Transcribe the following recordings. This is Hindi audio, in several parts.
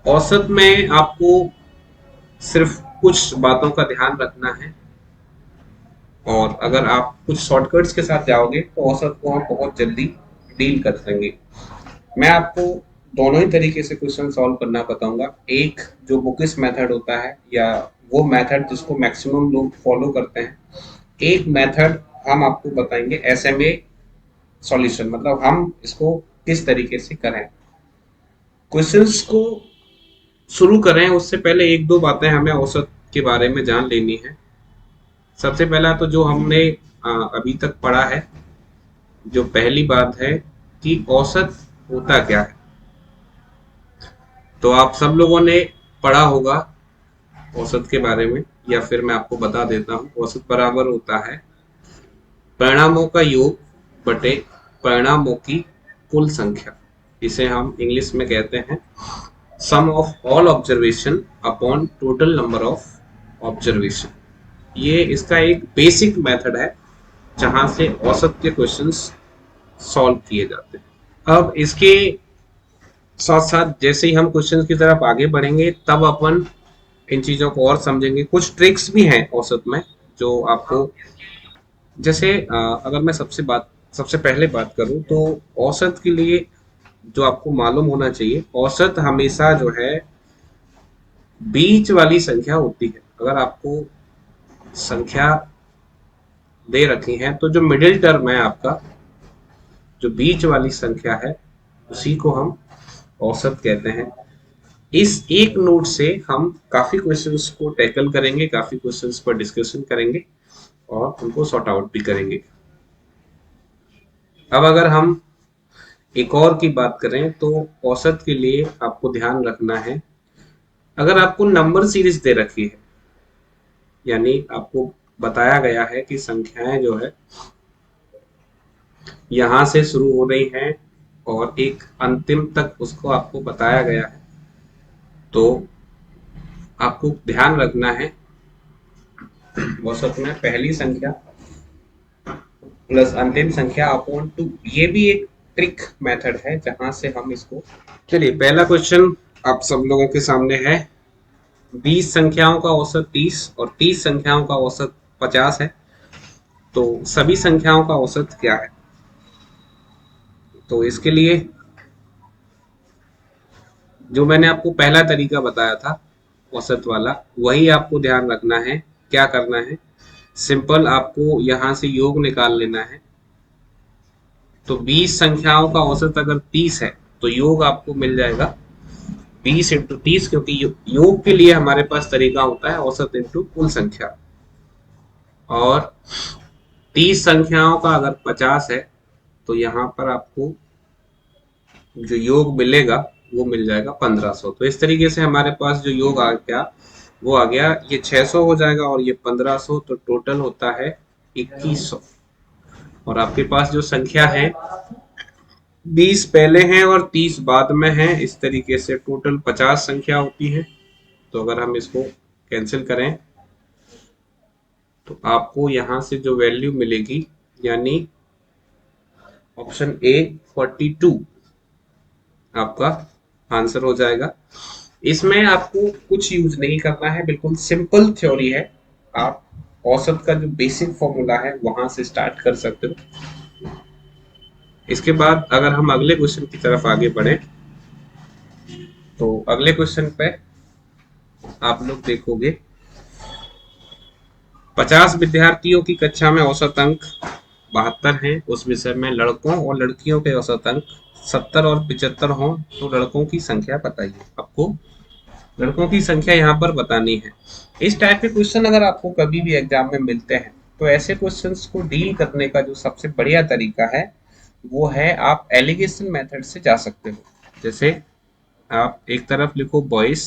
औसत में आपको सिर्फ कुछ बातों का ध्यान रखना है, और अगर आप कुछ शॉर्टकट्स के साथ जाओगे तो औसत को हम बहुत जल्दी डील कर देंगे। मैं आपको दोनों ही तरीके से क्वेश्चन सॉल्व करना बताऊंगा। एक जो बुकिश मेथड होता है, या वो मेथड जिसको मैक्सिमम लोग फॉलो करते हैं। एक मेथड हम आपको बताएंगे एसएमए सॉल्यूशन, मतलब हम इसको किस तरीके से करें। क्वेश्चंस को शुरू करें उससे पहले एक दो बातें हमें औसत के बारे में जान लेनी है। सबसे पहला तो जो हमने अभी तक पढ़ा है, जो पहली बात है कि औसत होता क्या है। तो आप सब लोगों ने पढ़ा होगा औसत के बारे में, या फिर मैं आपको बता देता हूँ। औसत बराबर होता है परिणामों का योग बटे परिणामों की कुल संख्या। इसे हम इंग्लिश में कहते हैं sum of all observation upon total number of observation. ये इसका एक बेसिक मेथड है जहां से औसत के क्वेश्चंस सॉल्व किए जाते हैं। अब इसके साथ साथ जैसे ही हम क्वेश्चन की तरफ आगे बढ़ेंगे तब अपन इन चीजों को और समझेंगे। कुछ ट्रिक्स भी हैं औसत में जो आपको, जैसे अगर मैं सबसे पहले बात करूं तो औसत के लिए जो आपको मालूम होना चाहिए, औसत हमेशा जो है बीच वाली संख्या होती है। अगर आपको संख्या दे रखी है तो जो मिडिल टर्म है आपका, जो बीच वाली संख्या है, उसी को हम औसत कहते हैं। इस एक नोट से हम काफी क्वेश्चंस को टैकल करेंगे, काफी क्वेश्चंस पर डिस्कशन करेंगे और उनको सॉर्ट आउट भी करेंगे। अब अगर हम एक और की बात करें तो औसत के लिए आपको ध्यान रखना है, अगर आपको नंबर सीरीज दे रखी है, यानी आपको बताया गया है कि संख्याएं जो है यहां से शुरू हो रही हैं और एक अंतिम तक उसको आपको बताया गया है, तो आपको ध्यान रखना है औसत में पहली संख्या प्लस अंतिम संख्या अपॉन टू। ये भी एक ट्रिक मेथड है जहां से हम इसको, चलिए पहला क्वेश्चन आप सब लोगों के सामने है। 20 संख्याओं का औसत 30 और 30 संख्याओं का औसत 50 है, तो सभी संख्याओं का औसत क्या है। तो इसके लिए जो मैंने आपको पहला तरीका बताया था औसत वाला, वही आपको ध्यान रखना है। क्या करना है, सिंपल आपको यहां से योग निकाल लेना है। तो 20 संख्याओं का औसत अगर 30 है तो योग आपको मिल जाएगा 20 × 30, क्योंकि योग के लिए हमारे पास तरीका होता है औसत इंटू कुल संख्या। और 30 संख्याओं का अगर 50 है तो यहाँ पर आपको जो योग मिलेगा वो मिल जाएगा 1500। तो इस तरीके से हमारे पास जो योग आ गया वो आ गया, ये 600 हो जाएगा और ये 1500, तो टोटल होता है 2100। और आपके पास जो संख्या है 20 पहले हैं और 30 बाद में हैं, इस तरीके से टोटल 50 संख्या होती है। तो अगर हम इसको कैंसिल करें तो आपको यहां से जो वैल्यू मिलेगी, यानी ऑप्शन ए 42 आपका आंसर हो जाएगा। इसमें आपको कुछ यूज नहीं करना है, बिल्कुल सिंपल थ्योरी है। आप औसत का जो बेसिक फॉर्मूला है वहां से स्टार्ट कर सकते हो। इसके बाद अगर हम अगले क्वेश्चन की तरफ आगे बढ़े तो अगले क्वेश्चन पे आप लोग देखोगे 50 विद्यार्थियों की कक्षा में औसत अंक 72 हैं। उस विषय में लड़कों और लड़कियों के औसत अंक 70 और 75 हों तो लड़कों की संख्या बताइए। आपको लड़कों की संख्या यहाँ पर बतानी है। इस टाइप के क्वेश्चन अगर आपको कभी भी एग्जाम में मिलते हैं तो ऐसे क्वेश्चंस को डील करने का जो सबसे बढ़िया तरीका है वो है आप एलिगेशन मेथड से जा सकते हो। जैसे आप एक तरफ लिखो बॉयज,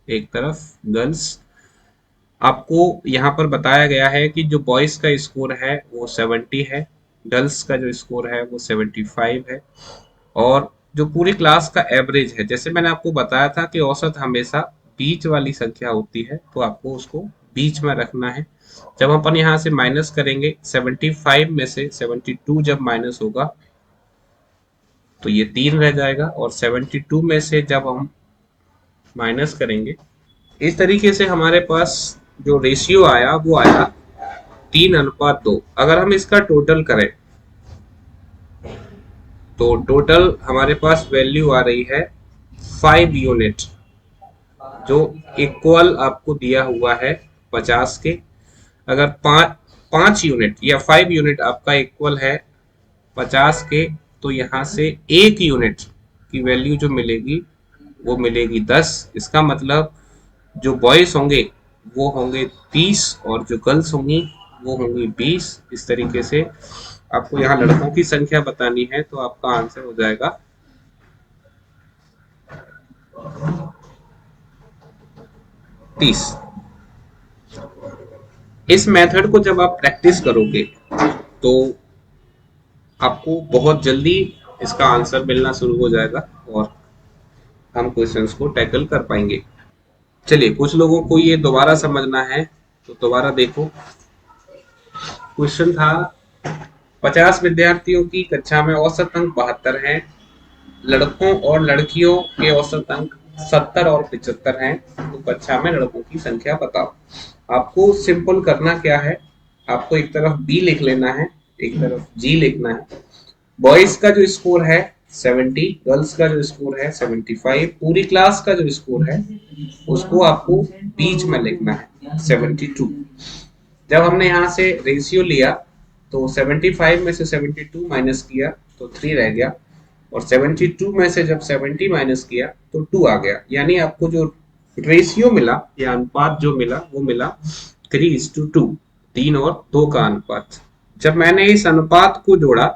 एक तरफ गर्ल्स। आपको यहाँ पर बताया गया है कि जो बॉयज का स्कोर है वो 70 है, गर्ल्स का जो स्कोर है वो 75 है, और जो पूरी क्लास का एवरेज है, जैसे मैंने आपको बताया था कि औसत हमेशा बीच वाली संख्या होती है, तो आपको उसको बीच में रखना है। जब अपन यहाँ से माइनस करेंगे 75 में से 72 जब माइनस होगा तो ये 3 रह जाएगा, और 72 में से जब हम माइनस करेंगे, इस तरीके से हमारे पास जो रेशियो आया वो आया 3:2। अगर हम इसका टोटल करें तो टोटल हमारे पास वैल्यू आ रही है 5 यूनिट, जो इक्वल आपको दिया हुआ है 50 के। अगर 5 यूनिट या 5 यूनिट आपका इक्वल है 50 के, तो यहाँ से 1 यूनिट की वैल्यू जो मिलेगी वो मिलेगी 10। इसका मतलब जो बॉयज होंगे वो होंगे 30 और जो गर्ल्स होंगी वो होंगी 20। इस तरीके से आपको यहाँ लड़कों की संख्या बतानी है, तो आपका आंसर हो जाएगा 30। इस मेथड को जब आप प्रैक्टिस करोगे तो आपको बहुत जल्दी इसका आंसर मिलना शुरू हो जाएगा और हम क्वेश्चंस को टैकल कर पाएंगे। चलिए, कुछ लोगों को ये दोबारा समझना है तो दोबारा देखो। क्वेश्चन था 50 विद्यार्थियों की कक्षा में औसत अंक 72 हैं, लड़कों और लड़कियों के औसत अंक 70 और 75 हैं, तो कक्षा में लड़कों की संख्या बताओ। आपको सिंपल करना क्या है, आपको एक तरफ बी लिख लेना है, एक तरफ जी लिखना है। बॉयज का जो स्कोर है 70, गर्ल्स का जो स्कोर है 75, पूरी क्लास का जो स्कोर है उसको आपको बीच में लिखना है 72। जब हमने यहाँ से रेशियो लिया तो 75 में से 72 माइनस किया तो 3 रह गया, और 72 में से जब 70 माइनस किया तो 2 आ गया। यानी आपको जो रेशियो मिला या अनुपात जो मिला वो मिला 3:2, 3 और 2 का अनुपात। जब मैंने इस अनुपात को जोड़ा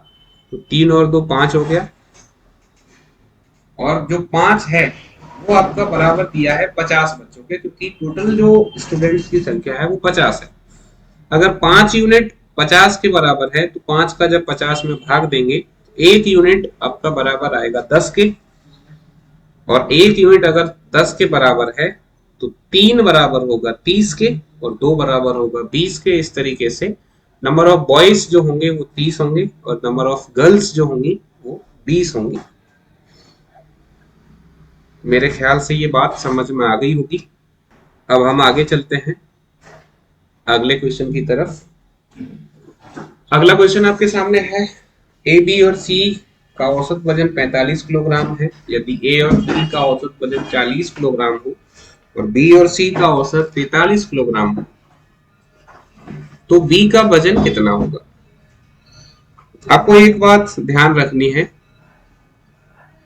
तो 3 और 2 5 हो गया, और जो 5 है वो आपका बराबर दिया है 50 बच्चों के, क्योंकि टोटल जो स्टूडेंट्स की संख्या है वो 50 है। अगर 5 यूनिट 50 के बराबर है तो 5 का जब 50 में भाग देंगे, 1 यूनिट आपका बराबर आएगा 10 के, और 1 यूनिट अगर 10 के बराबर है तो 3 बराबर होगा 30 के और 2 बराबर होगा 20 के। इस तरीके से नंबर ऑफ बॉयज जो होंगे वो 30 होंगे और नंबर ऑफ गर्ल्स जो होंगी वो 20 होंगी। मेरे ख्याल से ये बात समझ में आ गई होगी। अब हम आगे चलते हैं अगले क्वेश्चन की तरफ। अगला क्वेश्चन आपके सामने है, ए बी और सी का औसत वजन 45 किलोग्राम है। यदि ए और बी का औसत वजन 40 किलोग्राम हो और बी और सी का औसत 43 किलोग्राम हो, तो बी का वजन कितना होगा। आपको एक बात ध्यान रखनी है,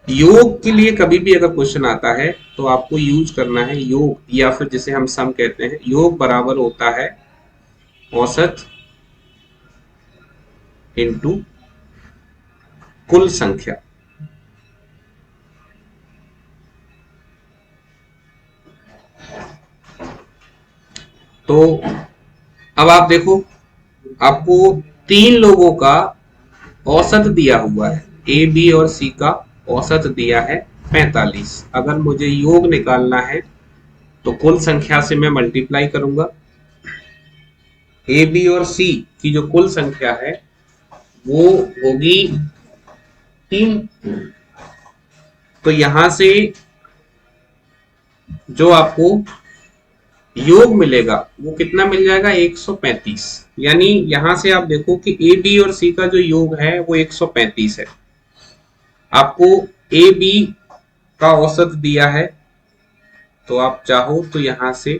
योग के लिए कभी भी अगर क्वेश्चन आता है तो आपको यूज करना है योग, या फिर जिसे हम सम कहते हैं। योग बराबर होता है औसत इनटू कुल संख्या। तो अब आप देखो, आपको 3 लोगों का औसत दिया हुआ है, ए बी और सी का औसत दिया है 45। अगर मुझे योग निकालना है तो कुल संख्या से मैं मल्टीप्लाई करूंगा। ए बी और सी की जो कुल संख्या है वो होगी 3, तो यहां से जो आपको योग मिलेगा वो कितना मिल जाएगा 135। यानी यहां से आप देखो कि ए बी और सी का जो योग है वो 135 है। आपको ए बी का औसत दिया है, तो आप चाहो तो यहां से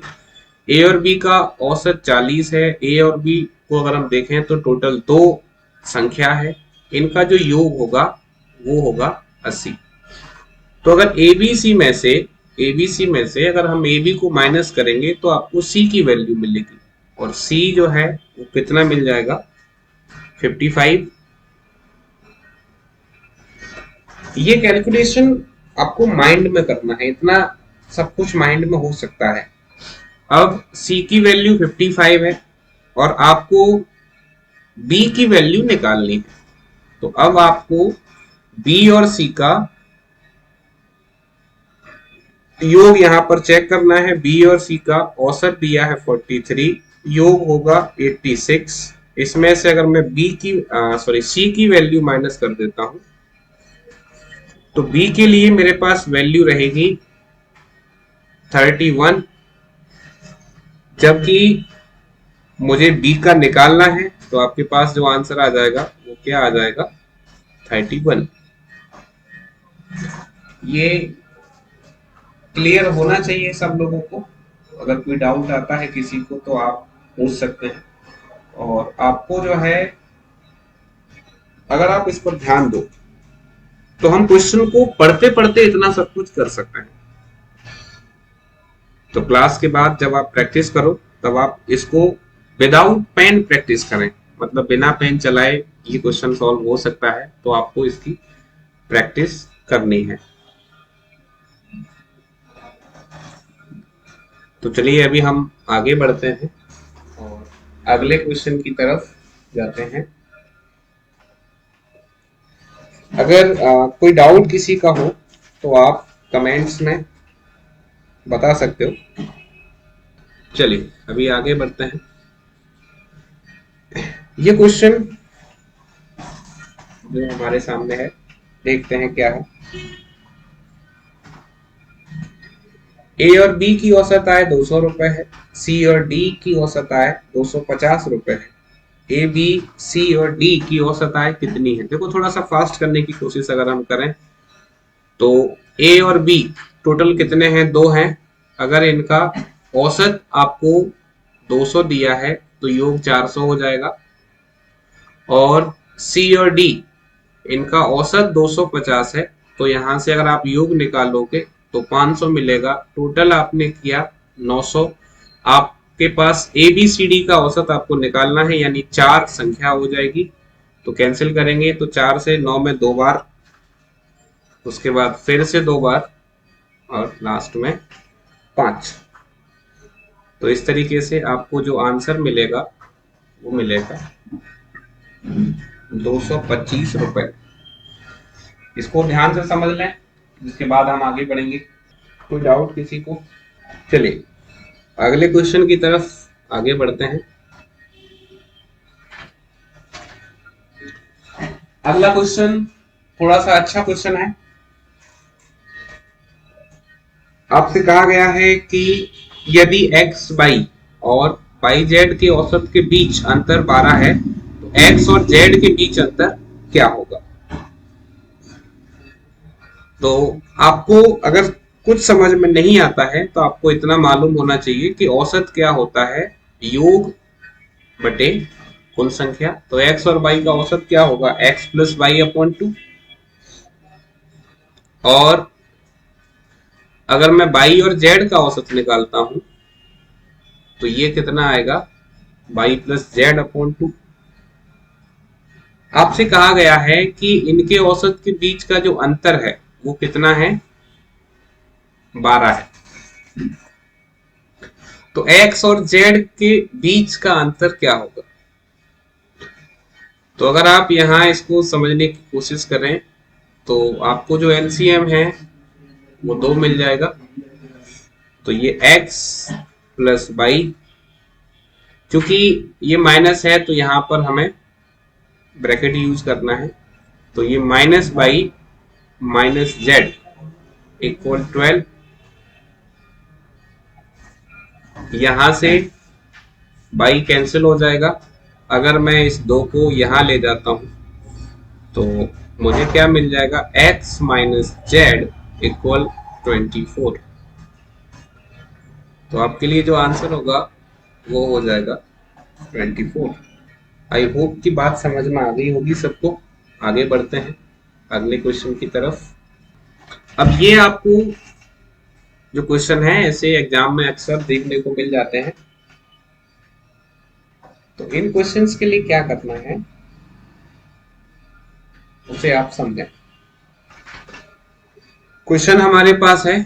ए और बी का औसत 40 है। ए और बी को अगर हम देखें तो टोटल 2 संख्या है, इनका जो योग होगा वो होगा 80। तो अगर एबीसी में से अगर हम ए बी को माइनस करेंगे तो आपको सी की वैल्यू मिलेगी, और सी जो है वो कितना मिल जाएगा 55। ये कैलकुलेशन आपको माइंड में करना है, इतना सब कुछ माइंड में हो सकता है। अब सी की वैल्यू 55 है और आपको बी की वैल्यू निकालनी है, तो अब आपको बी और सी का योग यहां पर चेक करना है। बी और सी का औसत दिया है 43, योग होगा 86। इसमें से अगर मैं सी की वैल्यू माइनस कर देता हूं तो बी के लिए मेरे पास वैल्यू रहेगी 31, जबकि मुझे बी का निकालना है, तो आपके पास जो आंसर आ जाएगा वो क्या आ जाएगा, 31। ये क्लियर होना चाहिए सब लोगों को। अगर कोई डाउट आता है किसी को तो आप पूछ सकते हैं। और आपको जो है, अगर आप इस पर ध्यान दो तो हम क्वेश्चन को पढ़ते पढ़ते इतना सब कुछ कर सकते हैं। तो क्लास के बाद जब आप प्रैक्टिस करो तब आप इसको विदाउट पेन प्रैक्टिस करें, मतलब बिना पेन चलाए ये क्वेश्चन सॉल्व हो सकता है, तो आपको इसकी प्रैक्टिस करनी है। तो चलिए अभी हम आगे बढ़ते हैं और अगले क्वेश्चन की तरफ जाते हैं। अगर कोई डाउट किसी का हो तो आप कमेंट्स में बता सकते हो। चलिए अभी आगे बढ़ते हैं। ये क्वेश्चन जो हमारे सामने है, देखते हैं क्या है। ए और बी की औसत आय 200 रुपए है, सी और डी की औसत आय 250 रुपए है। ए बी सी और डी की औसत आय कितनी है? देखो थोड़ा सा फास्ट करने की कोशिश अगर हम करें तो ए और बी टोटल कितने हैं? 2 हैं। अगर इनका औसत आपको 200 दिया है तो योग 400 हो जाएगा। और सी और डी इनका औसत 250 है, तो यहां से अगर आप योग निकालोगे तो 500 मिलेगा। टोटल आपने किया 900। आपके पास ए बी सी डी का औसत आपको निकालना है, यानी 4 संख्या हो जाएगी। तो कैंसिल करेंगे तो 4 से 9 में 2 बार, उसके बाद फिर से 2 बार और लास्ट में 5। तो इस तरीके से आपको जो आंसर मिलेगा वो मिलेगा 225 रुपए। इसको ध्यान से समझ लें, जिसके बाद हम आगे बढ़ेंगे। कोई डाउट किसी को? चलिए अगले क्वेश्चन की तरफ आगे बढ़ते हैं। अगला क्वेश्चन थोड़ा सा अच्छा क्वेश्चन है। आपसे कहा गया है कि यदि एक्स वाई और वाई जेड के औसत के बीच अंतर 12 है तो एक्स और जेड के बीच अंतर क्या होगा? तो आपको अगर कुछ समझ में नहीं आता है तो आपको इतना मालूम होना चाहिए कि औसत क्या होता है, योग बटे कुल संख्या। तो एक्स और वाई का औसत क्या होगा? X plus y upon 2। और अगर मैं वाई और जेड का औसत निकालता हूं तो ये कितना आएगा? Y plus z upon 2। आपसे कहा गया है कि इनके औसत के बीच का जो अंतर है वो कितना है? 12 है। तो x और z के बीच का अंतर क्या होगा? तो अगर आप यहां इसको समझने की कोशिश करें तो आपको जो एलसीएम है वो 2 मिल जाएगा। तो ये x प्लस वाई, क्योंकि ये माइनस है तो यहां पर हमें ब्रैकेट यूज करना है। तो ये minus y minus z equal 12। यहां से बाई कैंसिल हो जाएगा। अगर मैं इस 2 को यहां ले जाता हूं तो मुझे क्या मिल जाएगा? x minus z equal 24। तो आपके लिए जो आंसर होगा वो हो जाएगा 24। आई होप की बात समझ में आ गई होगी सबको। आगे बढ़ते हैं अगले क्वेश्चन की तरफ। अब ये आपको जो क्वेश्चन है ऐसे एग्जाम में अक्सर देखने को मिल जाते हैं। तो इन क्वेश्चंस के लिए क्या करना है उसे आप समझें। क्वेश्चन हमारे पास है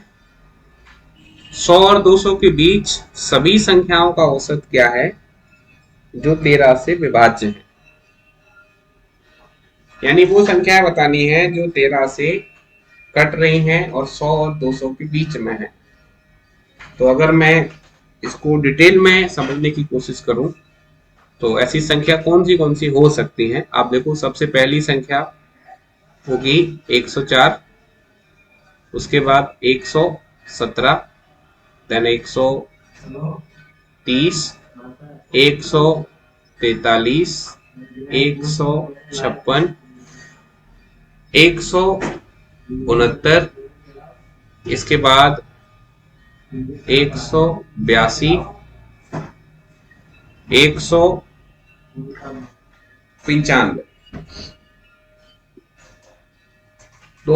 100 और 200 के बीच सभी संख्याओं का औसत क्या है जो 13 से विभाज्य है। यानी वो संख्याएं बतानी है जो 13 से कट रही हैं और 100 और 200 के बीच में है। तो अगर मैं इसको डिटेल में समझने की कोशिश करूं तो ऐसी संख्या कौन सी हो सकती हैं? आप देखो, सबसे पहली संख्या होगी 104, उसके बाद 117, देन 130, 143, 156, 169, इसके बाद 182, 195। तो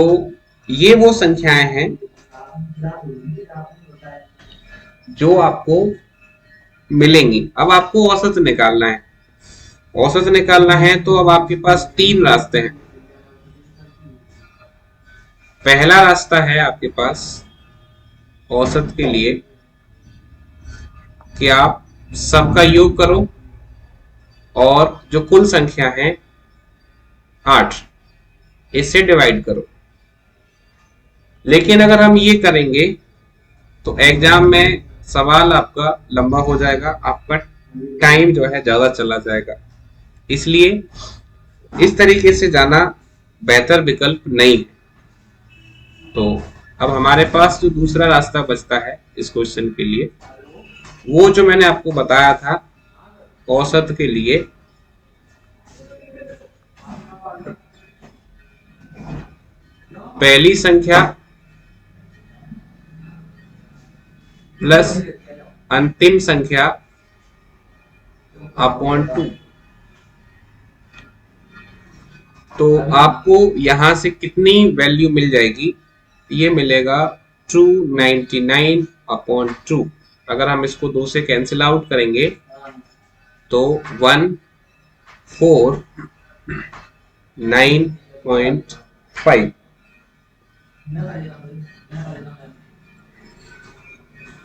ये वो संख्याएं हैं जो आपको मिलेंगी। अब आपको औसत निकालना है। औसत निकालना है तो अब आपके पास तीन रास्ते हैं। पहला रास्ता है आपके पास औसत के लिए कि आप सबका योग करो और जो कुल संख्या है 8, इससे डिवाइड करो। लेकिन अगर हम ये करेंगे तो एग्जाम में सवाल आपका लंबा हो जाएगा, आपका टाइम जो है ज्यादा चला जाएगा। इसलिए इस तरीके से जाना बेहतर विकल्प नहीं है। तो अब हमारे पास जो दूसरा रास्ता बचता है इस क्वेश्चन के लिए, वो जो मैंने आपको बताया था औसत के लिए, पहली संख्या प्लस अंतिम संख्या अपॉन 2। तो आपको यहां से कितनी वैल्यू मिल जाएगी? ये मिलेगा 299 अपॉन 2। अगर हम इसको 2 से कैंसिल आउट करेंगे तो 149.5।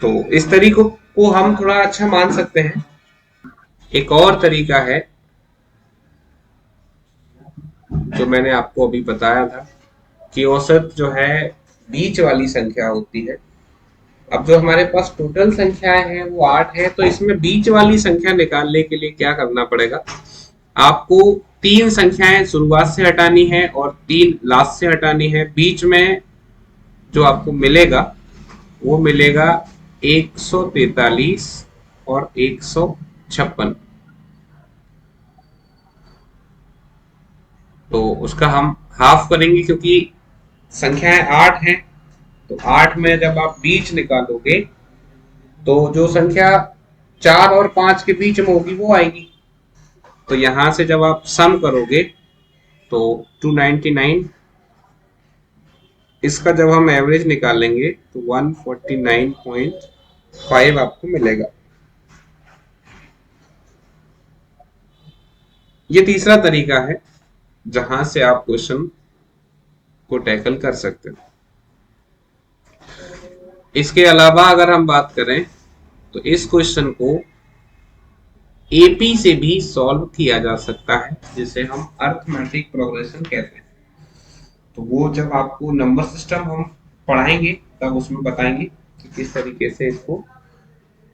तो इस तरीकों को हम थोड़ा अच्छा मान सकते हैं। एक और तरीका है जो मैंने आपको अभी बताया था कि औसत जो है बीच वाली संख्या होती है। अब जो हमारे पास टोटल संख्याएं हैं वो 8 है, तो इसमें बीच वाली संख्या निकालने के लिए क्या करना पड़ेगा? आपको 3 संख्याएं शुरुआत से हटानी है और 3 लास्ट से हटानी है। बीच में जो आपको मिलेगा वो मिलेगा 143 और 156। तो उसका हम हाफ करेंगे क्योंकि संख्याएं 8 हैं। तो 8 में जब आप बीच निकालोगे तो जो संख्या 4 और 5 के बीच में होगी वो आएगी। तो यहां से जब आप सम करोगे तो 299, इसका जब हम एवरेज निकालेंगे तो 149.5 आपको मिलेगा। ये तीसरा तरीका है जहां से आप क्वेश्चन को टैकल कर सकते हो। इसके अलावा अगर हम बात करें तो इस क्वेश्चन को एपी से भी सॉल्व किया जा सकता है, जिसे हम अरिथमेटिक प्रोग्रेशन कहते हैं। तो वो जब आपको नंबर सिस्टम हम पढ़ाएंगे तब उसमें बताएंगे कि किस तरीके से इसको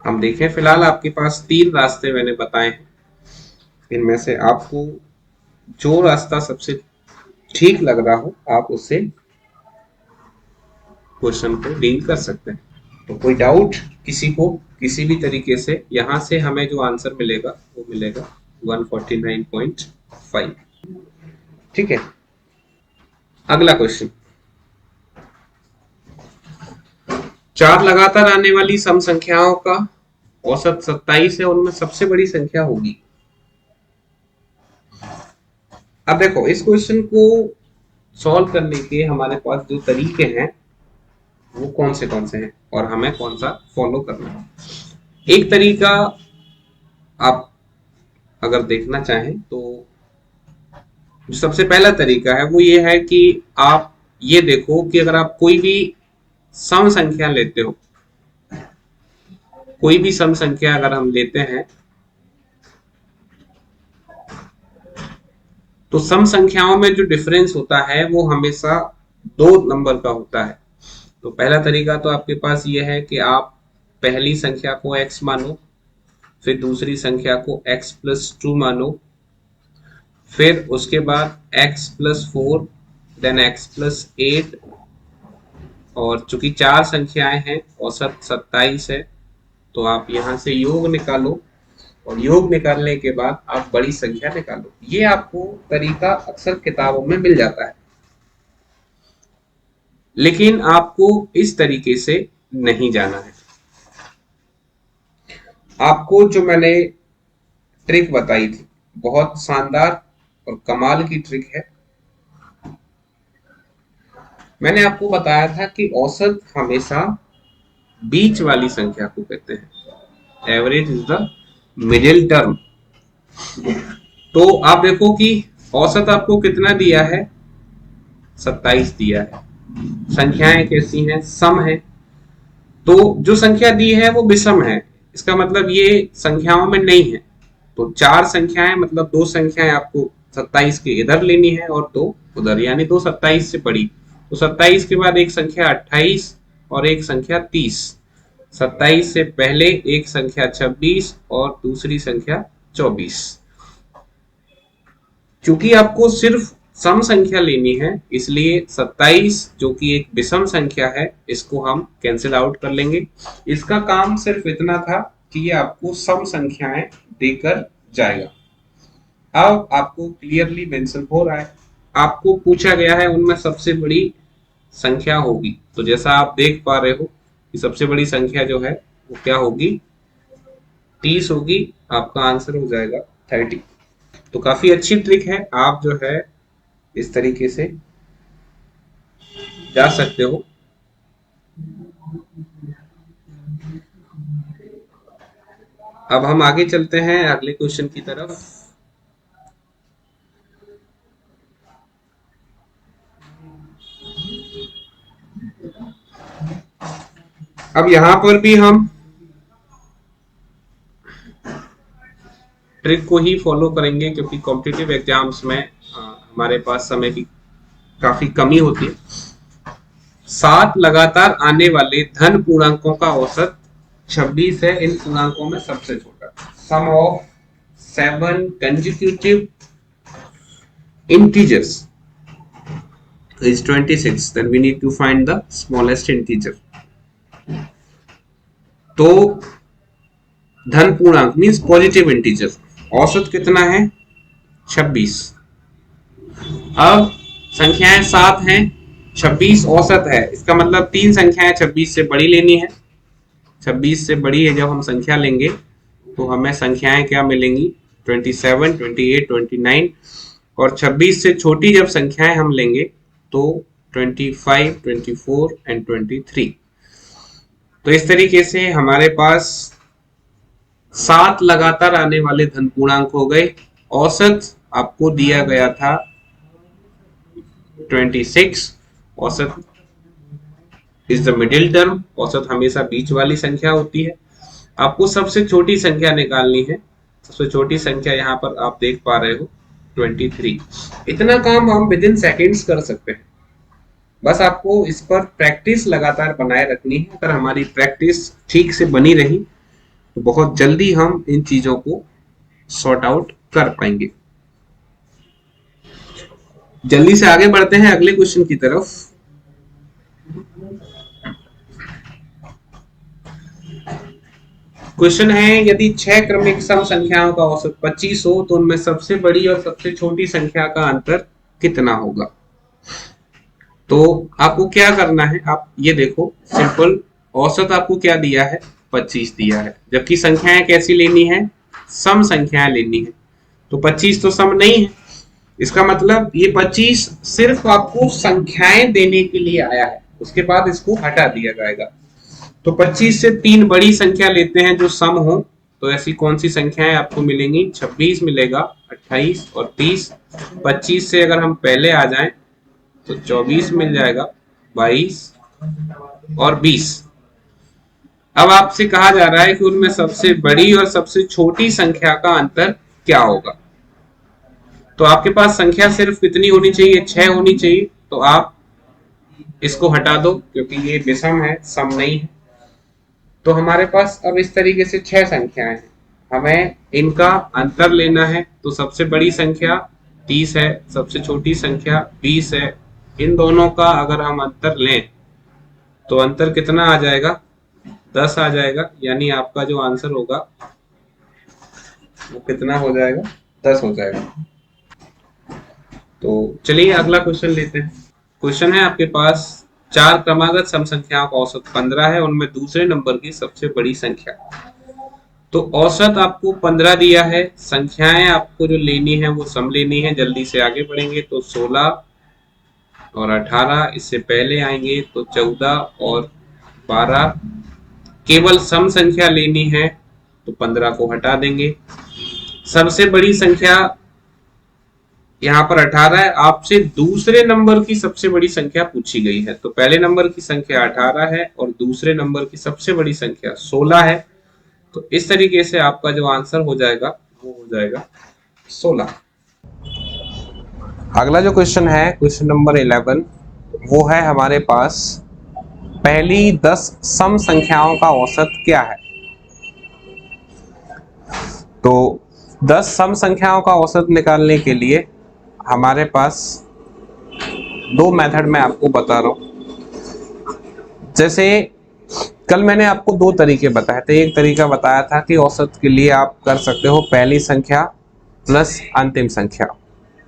हम देखें। फिलहाल आपके पास 3 रास्ते मैंने बताए हैं। इनमें से आपको जो रास्ता सबसे ठीक लग रहा हो आप उससे क्वेश्चन को डील कर सकते हैं। तो कोई डाउट किसी को किसी भी तरीके से, यहां से हमें जो आंसर मिलेगा वो मिलेगा 149.5। ठीक है, अगला क्वेश्चन। 4 लगातार आने वाली सम संख्याओं का औसत 27 है, उनमें सबसे बड़ी संख्या होगी। अब देखो इस क्वेश्चन को सॉल्व करने के हमारे पास जो तरीके हैं वो कौन से हैं और हमें कौन सा फॉलो करना है। एक तरीका आप अगर देखना चाहें तो जो सबसे पहला तरीका है वो ये है कि आप ये देखो कि अगर आप कोई भी सम संख्या लेते हो, कोई भी सम संख्या अगर हम लेते हैं तो सम संख्याओं में जो डिफरेंस होता है वो हमेशा 2 नंबर का होता है। तो पहला तरीका तो आपके पास ये है कि आप पहली संख्या को x मानो, फिर दूसरी संख्या को x+2 मानो, फिर उसके बाद x+4, देन x+8 और चूंकि 4 संख्याएं हैं, औसत 27 है, तो आप यहाँ से योग निकालो और योग निकालने के बाद आप बड़ी संख्या निकालो। ये आपको तरीका अक्सर किताबों में मिल जाता है, लेकिन आपको इस तरीके से नहीं जाना है। आपको जो मैंने ट्रिक बताई थी, बहुत शानदार और कमाल की ट्रिक है। मैंने आपको बताया था कि औसत हमेशा बीच वाली संख्या को कहते हैं। Average is the middle term. तो आप देखो कि औसत आपको कितना दिया है, 27 दिया है। संख्याएं कैसी हैं, सम है। तो जो संख्या दी है वो विषम है, इसका मतलब ये संख्याओं में नहीं है। तो 4 संख्याएं मतलब 2 संख्याएं आपको 27 के इधर लेनी है और 2 उधर, यानी 2 27 से बड़ी। तो 27 के बाद एक संख्या 28 और एक संख्या 30। 27 से पहले एक संख्या 26 और दूसरी संख्या 24। क्योंकि आपको सिर्फ सम संख्या लेनी है, इसलिए 27 जो कि एक विषम संख्या है, इसको हम कैंसिल आउट कर लेंगे। इसका काम सिर्फ इतना था कि ये आपको सम संख्याएं देकर जाएगा। अब आपको क्लियरली मेंशन हो रहा है, आपको पूछा गया है उनमें सबसे बड़ी संख्या होगी। तो जैसा आप देख पा रहे हो कि सबसे बड़ी संख्या जो है वो क्या होगी, 30 होगी। आपका आंसर हो जाएगा 30। तो काफी अच्छी ट्रिक है, आप जो है इस तरीके से जा सकते हो। अब हम आगे चलते हैं अगले क्वेश्चन की तरफ। अब यहां पर भी हम ट्रिक को ही फॉलो करेंगे, क्योंकि कॉम्पिटिटिव एग्जाम्स में हमारे पास समय की काफी कमी होती है। 7 लगातार आने वाले धन पूर्णांकों का औसत 26 है। इन पूर्णांकों में सबसे छोटा। सम of 7 consecutive integers is 26. Then we need to find the smallest integer. तो धन पूर्णांक मीन्स पॉजिटिव इंटीजर, औसत कितना है, 26। अब संख्याएं 7 हैं, 26 औसत है, इसका मतलब 3 संख्याएं 26 से बड़ी लेनी है। 26 से बड़ी है जब हम संख्या लेंगे तो हमें संख्याएं क्या मिलेंगी, 27, 28, 29। और 26 से छोटी जब संख्याएं हम लेंगे तो 25, 24 एंड 23। तो इस तरीके से हमारे पास 7 लगातार आने वाले धन पूर्णांक हो गए। औसत आपको दिया गया था 26। औसत इज द मिडिल टर्म। औसत हमेशा बीच वाली संख्या होती है। आपको सबसे छोटी संख्या निकालनी है। सबसे छोटी संख्या यहाँ पर आप देख पा रहे हो 23। इतना काम हम विद इन सेकेंड्स कर सकते हैं। बस आपको इस पर प्रैक्टिस लगातार बनाए रखनी है। अगर हमारी प्रैक्टिस ठीक से बनी रही तो बहुत जल्दी हम इन चीजों को सॉर्ट आउट कर पाएंगे। जल्दी से आगे बढ़ते हैं अगले क्वेश्चन की तरफ। क्वेश्चन है, यदि 6 क्रमिक सम संख्याओं का औसत 25 हो तो उनमें सबसे बड़ी और सबसे छोटी संख्या का अंतर कितना होगा। तो आपको क्या करना है, आप ये देखो, सिंपल। औसत आपको क्या दिया है, 25 दिया है, जबकि संख्याएं कैसी लेनी है, सम संख्याएं लेनी है। तो 25 तो सम नहीं है, इसका मतलब ये 25 सिर्फ आपको संख्याएं देने के लिए आया है, उसके बाद इसको हटा दिया जाएगा। तो 25 से 3 बड़ी संख्या लेते हैं जो सम हो। तो ऐसी कौन सी संख्याएं आपको मिलेंगी, 26 मिलेगा, 28 और 30। 25 से अगर हम पहले आ जाएं तो 24 मिल जाएगा, 22 और 20। अब आपसे कहा जा रहा है कि उनमें सबसे बड़ी और सबसे छोटी संख्या का अंतर क्या होगा। तो आपके पास संख्या सिर्फ कितनी होनी चाहिए, 6 होनी चाहिए। तो आप इसको हटा दो क्योंकि ये विषम है, सम नहीं है। तो हमारे पास अब इस तरीके से 6 संख्याएं हैं, हमें इनका अंतर लेना है। तो सबसे बड़ी संख्या 30 है, सबसे छोटी संख्या 20 है। इन दोनों का अगर हम अंतर लें तो अंतर कितना आ जाएगा, 10 आ जाएगा। यानी आपका जो आंसर होगा वो कितना हो जाएगा, 10 हो जाएगा। तो चलिए अगला क्वेश्चन लेते हैं। क्वेश्चन है आपके पास, चार क्रमागत सम संख्याओं का औसत 15 है, उनमें दूसरे नंबर की सबसे बड़ी संख्या। तो औसत आपको 15 दिया है, संख्याएं आपको जो लेनी है वो सम लेनी है। जल्दी से आगे बढ़ेंगे तो 16 और 18, इससे पहले आएंगे तो 14 और 12। केवल सम संख्या लेनी है तो 15 को हटा देंगे। सबसे बड़ी संख्या यहाँ पर 18 है, आपसे दूसरे नंबर की सबसे बड़ी संख्या पूछी गई है। तो पहले नंबर की संख्या 18 है और दूसरे नंबर की सबसे बड़ी संख्या 16 है। तो इस तरीके से आपका जो आंसर हो जाएगा वो हो जाएगा 16। अगला जो क्वेश्चन है, क्वेश्चन नंबर 11, वो है हमारे पास, पहली 10 सम संख्याओं का औसत क्या है। तो 10 सम संख्याओं का औसत निकालने के लिए हमारे पास दो मेथड मैं आपको बता रहा हूं। जैसे कल मैंने आपको दो तरीके बताए थे। एक तरीका बताया था कि औसत के लिए आप कर सकते हो पहली संख्या प्लस अंतिम संख्या।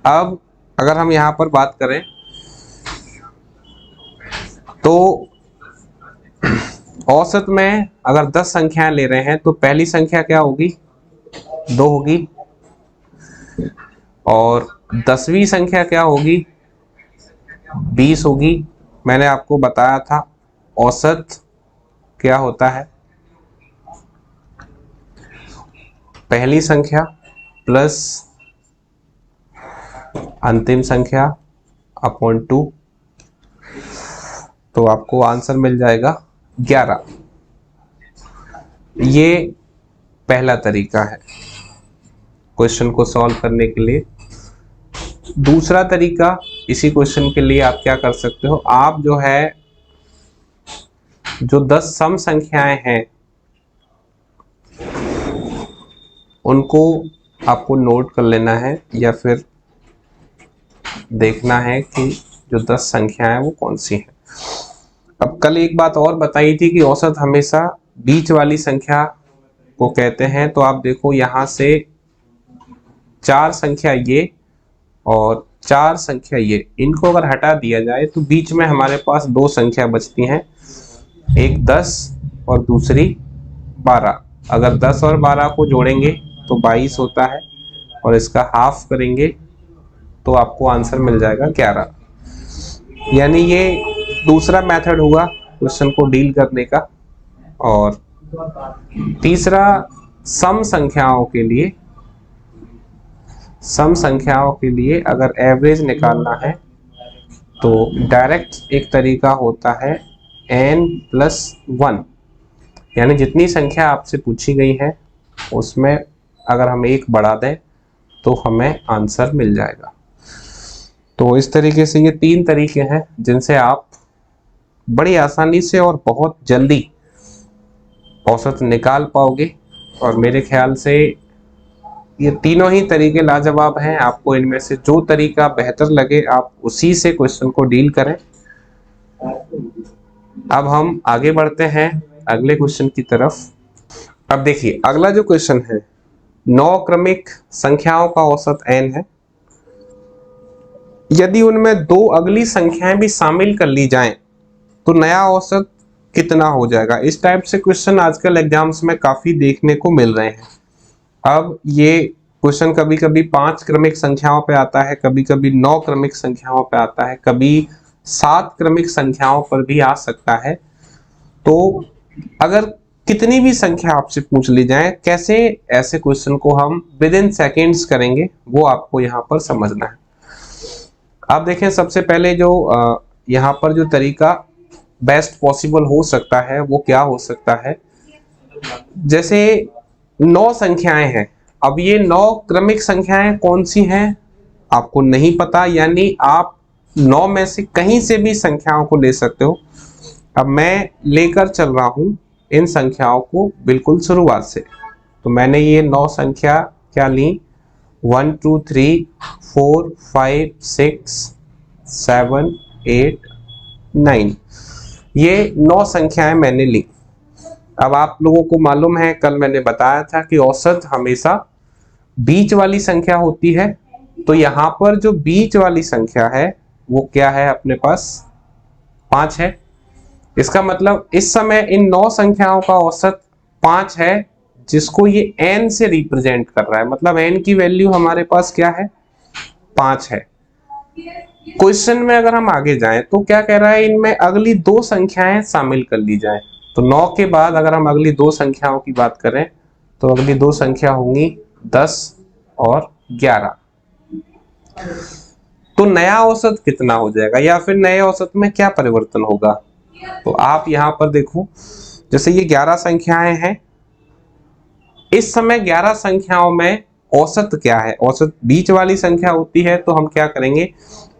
अब अगर हम यहां पर बात करें तो औसत में अगर 10 संख्याएं ले रहे हैं तो पहली संख्या क्या होगी, 2 होगी, और 10वीं संख्या क्या होगी, 20 होगी। मैंने आपको बताया था औसत क्या होता है, पहली संख्या प्लस अंतिम संख्या अपॉन 2। तो आपको आंसर मिल जाएगा 11। ये पहला तरीका है क्वेश्चन को सॉल्व करने के लिए। दूसरा तरीका, इसी क्वेश्चन के लिए आप क्या कर सकते हो, आप जो है जो 10 सम संख्याएं हैं उनको आपको नोट कर लेना है या फिर देखना है कि जो 10 संख्याएं वो कौन सी हैं। अब कल एक बात और बताई थी कि औसत हमेशा बीच वाली संख्या को कहते हैं। तो आप देखो यहां से 4 संख्या ये और 4 संख्या ये, इनको अगर हटा दिया जाए तो बीच में हमारे पास दो संख्या बचती हैं, एक 10 और दूसरी 12। अगर 10 और 12 को जोड़ेंगे तो 22 होता है और इसका हाफ करेंगे तो आपको आंसर मिल जाएगा 11। यानी ये दूसरा मेथड हुआ क्वेश्चन को डील करने का। और तीसरा, सम संख्याओं के लिए अगर एवरेज निकालना है तो डायरेक्ट एक तरीका होता है n+1। यानी जितनी संख्या आपसे पूछी गई है उसमें अगर हम एक बढ़ा दें तो हमें आंसर मिल जाएगा। तो इस तरीके से ये 3 तरीके हैं जिनसे आप बड़ी आसानी से और बहुत जल्दी औसत निकाल पाओगे। और मेरे ख्याल से ये तीनों ही तरीके लाजवाब हैं। आपको इनमें से जो तरीका बेहतर लगे आप उसी से क्वेश्चन को डील करें। अब हम आगे बढ़ते हैं अगले क्वेश्चन की तरफ। अब देखिए अगला जो क्वेश्चन है, 9 क्रमिक संख्याओं का औसत n है, यदि उनमें 2 अगली संख्याएं भी शामिल कर ली जाएं तो नया औसत कितना हो जाएगा। इस टाइप से क्वेश्चन आजकल एग्जाम्स में काफी देखने को मिल रहे हैं। अब ये क्वेश्चन कभी कभी 5 क्रमिक संख्याओं पे आता है, कभी कभी 9 क्रमिक संख्याओं पे आता है, कभी 7 क्रमिक संख्याओं पर भी आ सकता है। तो अगर कितनी भी संख्या आपसे पूछ ली जाए, कैसे ऐसे क्वेश्चन को हम विद इन सेकेंड्स करेंगे वो आपको यहाँ पर समझना है। आप देखें सबसे पहले जो यहाँ पर जो तरीका बेस्ट पॉसिबल हो सकता है वो क्या हो सकता है, जैसे 9 संख्याएं हैं। अब ये 9 क्रमिक संख्याएं कौन सी हैं आपको नहीं पता, यानी आप 9 में से कहीं से भी संख्याओं को ले सकते हो। अब मैं लेकर चल रहा हूं इन संख्याओं को बिल्कुल शुरुआत से। तो मैंने ये 9 संख्या क्या ली, 1 2 3 4 5 6 7 8 9। ये 9 संख्याएं मैंने ली। अब आप लोगों को मालूम है, कल मैंने बताया था कि औसत हमेशा बीच वाली संख्या होती है। तो यहाँ पर जो बीच वाली संख्या है वो क्या है, अपने पास 5 है। इसका मतलब इस समय इन 9 संख्याओं का औसत 5 है, जिसको ये n से रिप्रेजेंट कर रहा है। मतलब n की वैल्यू हमारे पास क्या है, 5 है। क्वेश्चन में अगर हम आगे जाएं तो क्या कह रहा है, इनमें अगली 2 संख्याएं शामिल कर ली जाएं। तो 9 के बाद अगर हम अगली 2 संख्याओं की बात करें तो अगली 2 संख्या होंगी 10 और 11। तो नया औसत कितना हो जाएगा, या फिर नए औसत में क्या परिवर्तन होगा। तो आप यहां पर देखो, जैसे ये 11 संख्याएं हैं, इस समय 11 संख्याओं में औसत क्या है, औसत बीच वाली संख्या होती है। तो हम क्या करेंगे,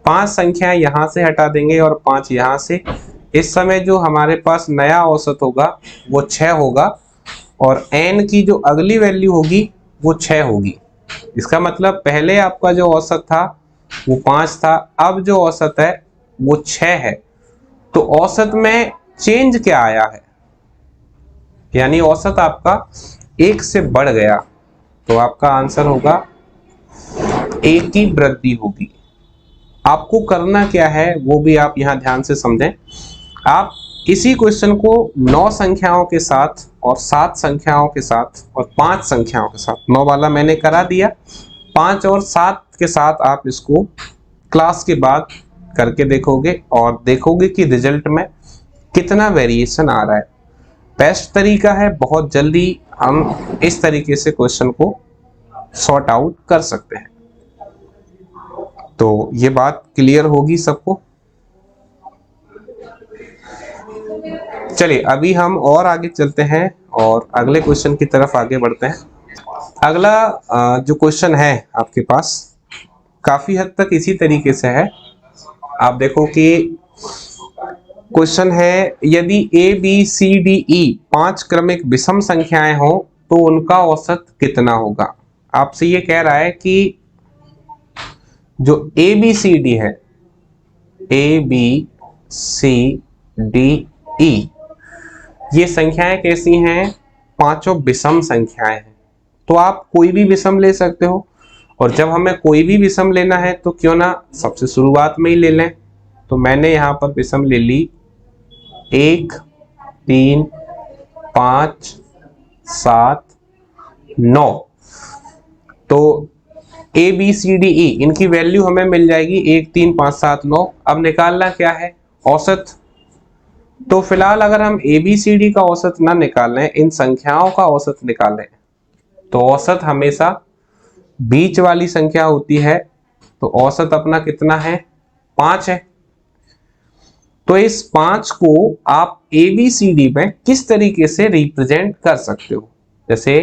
5 संख्याएं यहां से हटा देंगे और 5 यहां से। इस समय जो हमारे पास नया औसत होगा वो 6 होगा, और n की जो अगली वैल्यू होगी वो 6 होगी। इसका मतलब पहले आपका जो औसत था वो 5 था, अब जो औसत है वो 6 है। तो औसत में चेंज क्या आया है, यानी औसत आपका 1 से बढ़ गया। तो आपका आंसर होगा 1 की वृद्धि होगी। आपको करना क्या है वो भी आप यहां ध्यान से समझें। आप इसी क्वेश्चन को 9 संख्याओं के साथ और 7 संख्याओं के साथ और 5 संख्याओं के साथ, 9 वाला मैंने करा दिया, 5 और 7 के साथ आप इसको क्लास के बाद करके देखोगे और देखोगे कि रिजल्ट में कितना वेरिएशन आ रहा है। बेस्ट तरीका है, बहुत जल्दी हम इस तरीके से क्वेश्चन को सॉर्ट आउट कर सकते हैं। तो ये बात क्लियर होगी सबको। चलिए अभी हम और आगे चलते हैं और अगले क्वेश्चन की तरफ आगे बढ़ते हैं। अगला जो क्वेश्चन है आपके पास काफी हद तक इसी तरीके से है। आप देखो कि क्वेश्चन है, यदि A B C D E 5 क्रमिक विषम संख्याएं हो तो उनका औसत कितना होगा। आपसे ये कह रहा है कि जो ए बी सी डी है, A B C D E, ये संख्याएं कैसी हैं, पांचों विषम संख्याएं हैं। तो आप कोई भी विषम ले सकते हो, और जब हमें कोई भी विषम लेना है तो क्यों ना सबसे शुरुआत में ही ले लें। तो मैंने यहां पर विषम ले ली 1, 3, 5, 7, 9। तो A B C D E इनकी वैल्यू हमें मिल जाएगी 1, 3, 5, 7, 9। अब निकालना क्या है, औसत। तो फिलहाल अगर हम ए बी सी डी का औसत ना निकालें, इन संख्याओं का औसत निकालें, तो औसत हमेशा बीच वाली संख्या होती है। तो औसत अपना कितना है, 5 है। तो इस 5 को आप ए बी सी डी में किस तरीके से रिप्रेजेंट कर सकते हो। जैसे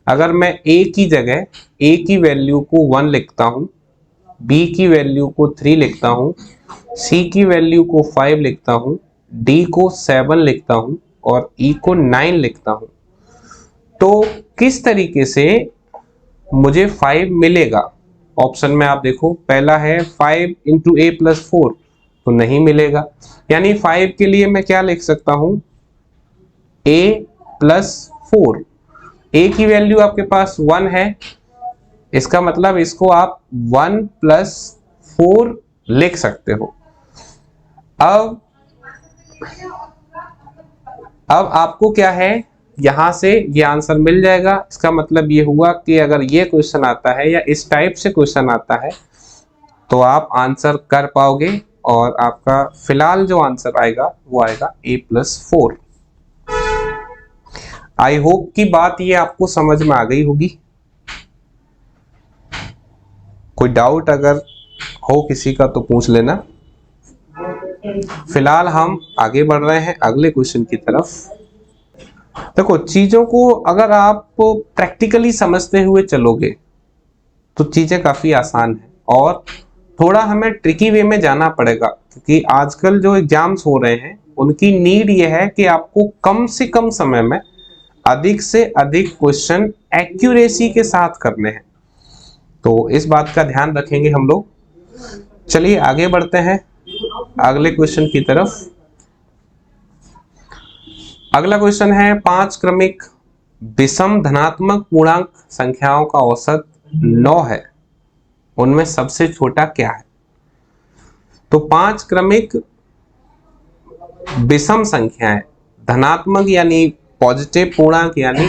अगर मैं ए की जगह ए की वैल्यू को 1 लिखता हूं, बी की वैल्यू को 3 लिखता हूं, सी की वैल्यू को 5 लिखता हूं, डी को 7 लिखता हूं और ई को 9 लिखता हूं, तो किस तरीके से मुझे 5 मिलेगा। ऑप्शन में आप देखो, पहला है 5 इंटू ए प्लस 4, तो नहीं मिलेगा। यानी 5 के लिए मैं क्या लिख सकता हूं, a प्लस 4। ए की वैल्यू आपके पास 1 है, इसका मतलब इसको आप 1 प्लस 4 लिख सकते हो। अब आपको क्या है, यहां से ये आंसर मिल जाएगा। इसका मतलब ये हुआ कि अगर ये क्वेश्चन आता है या इस टाइप से क्वेश्चन आता है तो आप आंसर कर पाओगे, और आपका फिलहाल जो आंसर आएगा वो आएगा a प्लस 4। आई होप की बात ये आपको समझ में आ गई होगी। कोई डाउट अगर हो किसी का तो पूछ लेना। फिलहाल हम आगे बढ़ रहे हैं अगले क्वेश्चन की तरफ। देखो, चीजों को अगर आप प्रैक्टिकली समझते हुए चलोगे तो चीजें काफी आसान है, और थोड़ा हमें ट्रिकी वे में जाना पड़ेगा, क्योंकि आजकल जो एग्जाम्स हो रहे हैं उनकी नीड ये है कि आपको कम से कम समय में अधिक से अधिक क्वेश्चन एक्यूरेसी के साथ करने हैं। तो इस बात का ध्यान रखेंगे हम लोग। चलिए आगे बढ़ते हैं अगले क्वेश्चन की तरफ। अगला क्वेश्चन है 5 क्रमिक विषम धनात्मक पूर्णांक संख्याओं का औसत 9 है, उनमें सबसे छोटा क्या है? तो 5 क्रमिक विषम संख्याएं, धनात्मक यानी पॉजिटिव, पूर्णांक यानी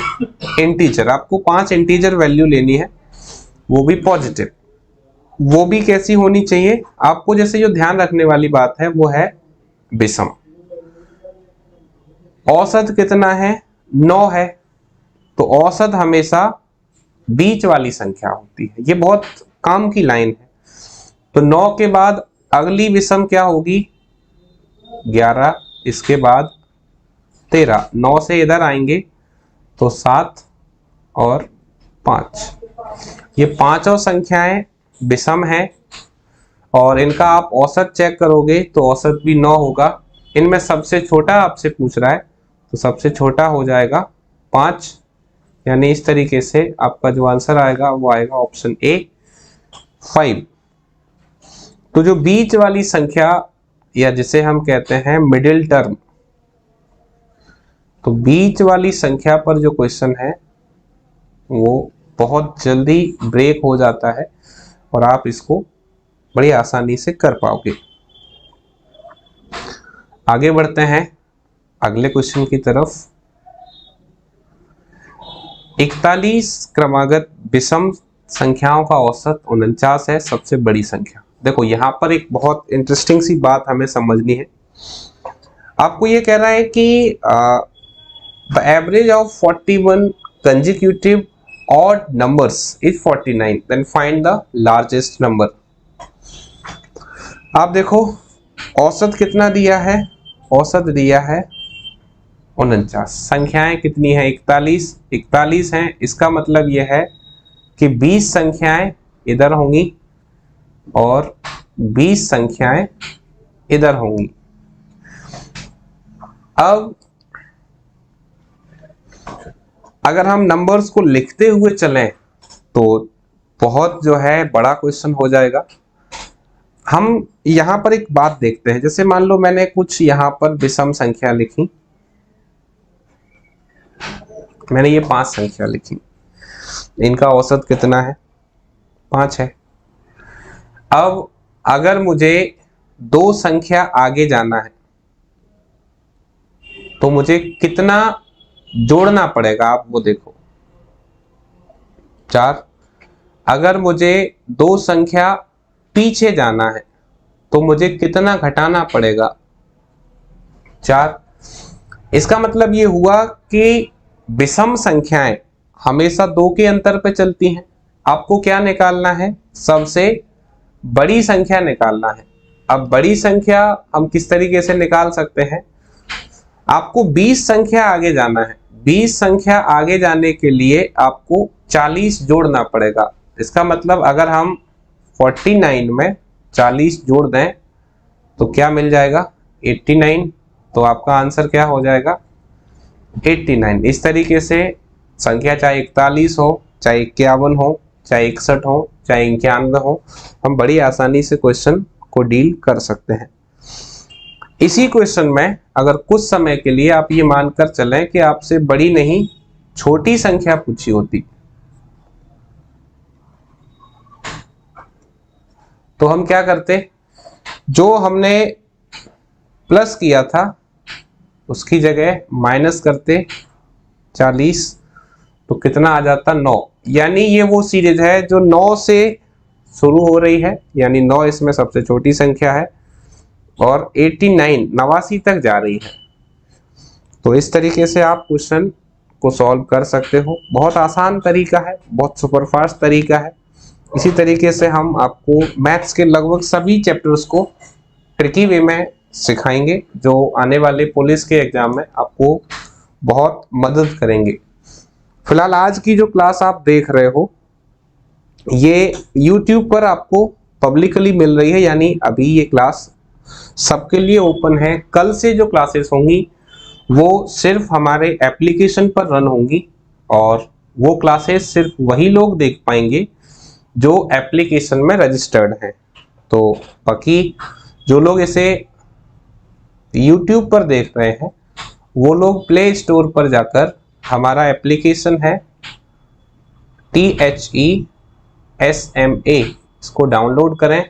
इंटीजर, आपको 5 इंटीजर वैल्यू लेनी है, वो भी पॉजिटिव। वो भी कैसी होनी चाहिए? आपको जैसे जो ध्यान रखने वाली बात है वो है विषम। औसत कितना है? 9 है, तो औसत हमेशा बीच वाली संख्या होती है, ये बहुत काम की लाइन है। तो 9 के बाद अगली विषम क्या होगी? 11, इसके बाद 13, 9 से इधर आएंगे तो 7 और 5, ये पांचों संख्याएं विषम हैं और इनका आप औसत चेक करोगे तो औसत भी 9 होगा। इनमें सबसे छोटा आपसे पूछ रहा है, तो सबसे छोटा हो जाएगा 5, यानी इस तरीके से आपका जो आंसर आएगा वो आएगा ऑप्शन ए 5। तो जो बीच वाली संख्या या जिसे हम कहते हैं मिडिल टर्म, तो बीच वाली संख्या पर जो क्वेश्चन है वो बहुत जल्दी ब्रेक हो जाता है और आप इसको बड़ी आसानी से कर पाओगे। आगे बढ़ते हैं अगले क्वेश्चन की तरफ। 41 क्रमागत विषम संख्याओं का औसत 49 है, सबसे बड़ी संख्या। देखो यहाँ पर एक बहुत इंटरेस्टिंग सी बात हमें समझनी है। आपको ये कह रहा है कि the average of 41 consecutive odd numbers is 49, then find the largest number। आप देखो औसत कितना दिया है? औसत दिया है 49, संख्याएं कितनी है? 41 हैं, इसका मतलब यह है कि 20 संख्याएं इधर होंगी और 20 संख्याएं इधर होंगी। अब अगर हम नंबर्स को लिखते हुए चलें तो बहुत जो है बड़ा क्वेश्चन हो जाएगा। हम यहां पर एक बात देखते हैं, जैसे मान लो मैंने कुछ यहां पर विषम संख्या लिखी, मैंने ये 5 संख्या लिखी, इनका औसत कितना है? 5 है। अब अगर मुझे 2 संख्या आगे जाना है तो मुझे कितना जोड़ना पड़ेगा? आप वो देखो, 4। अगर मुझे 2 संख्या पीछे जाना है तो मुझे कितना घटाना पड़ेगा? 4। इसका मतलब ये हुआ कि विषम संख्याएं हमेशा 2 के अंतर पे चलती हैं। आपको क्या निकालना है? सबसे बड़ी संख्या निकालना है। अब बड़ी संख्या हम किस तरीके से निकाल सकते हैं? आपको 20 संख्या आगे जाना है, 20 संख्या आगे जाने के लिए आपको 40 जोड़ना पड़ेगा। इसका मतलब अगर हम 49 में 40 जोड़ दें तो क्या मिल जाएगा? 89। तो आपका आंसर क्या हो जाएगा? 89। इस तरीके से संख्या चाहे 41 हो, चाहे 51 हो, चाहे 61 हो, चाहे 91 हो, हम बड़ी आसानी से क्वेश्चन को डील कर सकते हैं। इसी क्वेश्चन में अगर कुछ समय के लिए आप ये मानकर चलें कि आपसे बड़ी नहीं छोटी संख्या पूछी होती तो हम क्या करते? जो हमने प्लस किया था उसकी जगह माइनस करते 40, तो कितना आ जाता? 9। यानी ये वो सीरीज है जो 9 से शुरू हो रही है, यानी 9 इसमें सबसे छोटी संख्या है और 89 तक जा रही है। तो इस तरीके से आप क्वेश्चन को सॉल्व कर सकते हो। बहुत आसान तरीका है, बहुत सुपरफास्ट तरीका है। इसी तरीके से हम आपको मैथ्स के लगभग सभी चैप्टर्स को ट्रिकी वे में सिखाएंगे जो आने वाले पुलिस के एग्जाम में आपको बहुत मदद करेंगे। फिलहाल आज की जो क्लास आप देख रहे हो ये YouTube पर आपको पब्लिकली मिल रही है, यानी अभी ये क्लास सबके लिए ओपन है। कल से जो क्लासेस होंगी वो सिर्फ हमारे एप्लीकेशन पर रन होंगी और वो क्लासेस सिर्फ वही लोग देख पाएंगे जो एप्लीकेशन में रजिस्टर्ड हैं। तो बाकी जो लोग इसे YouTube पर देख रहे हैं वो लोग प्ले स्टोर पर जाकर हमारा एप्लीकेशन है THESMA, इसको डाउनलोड करें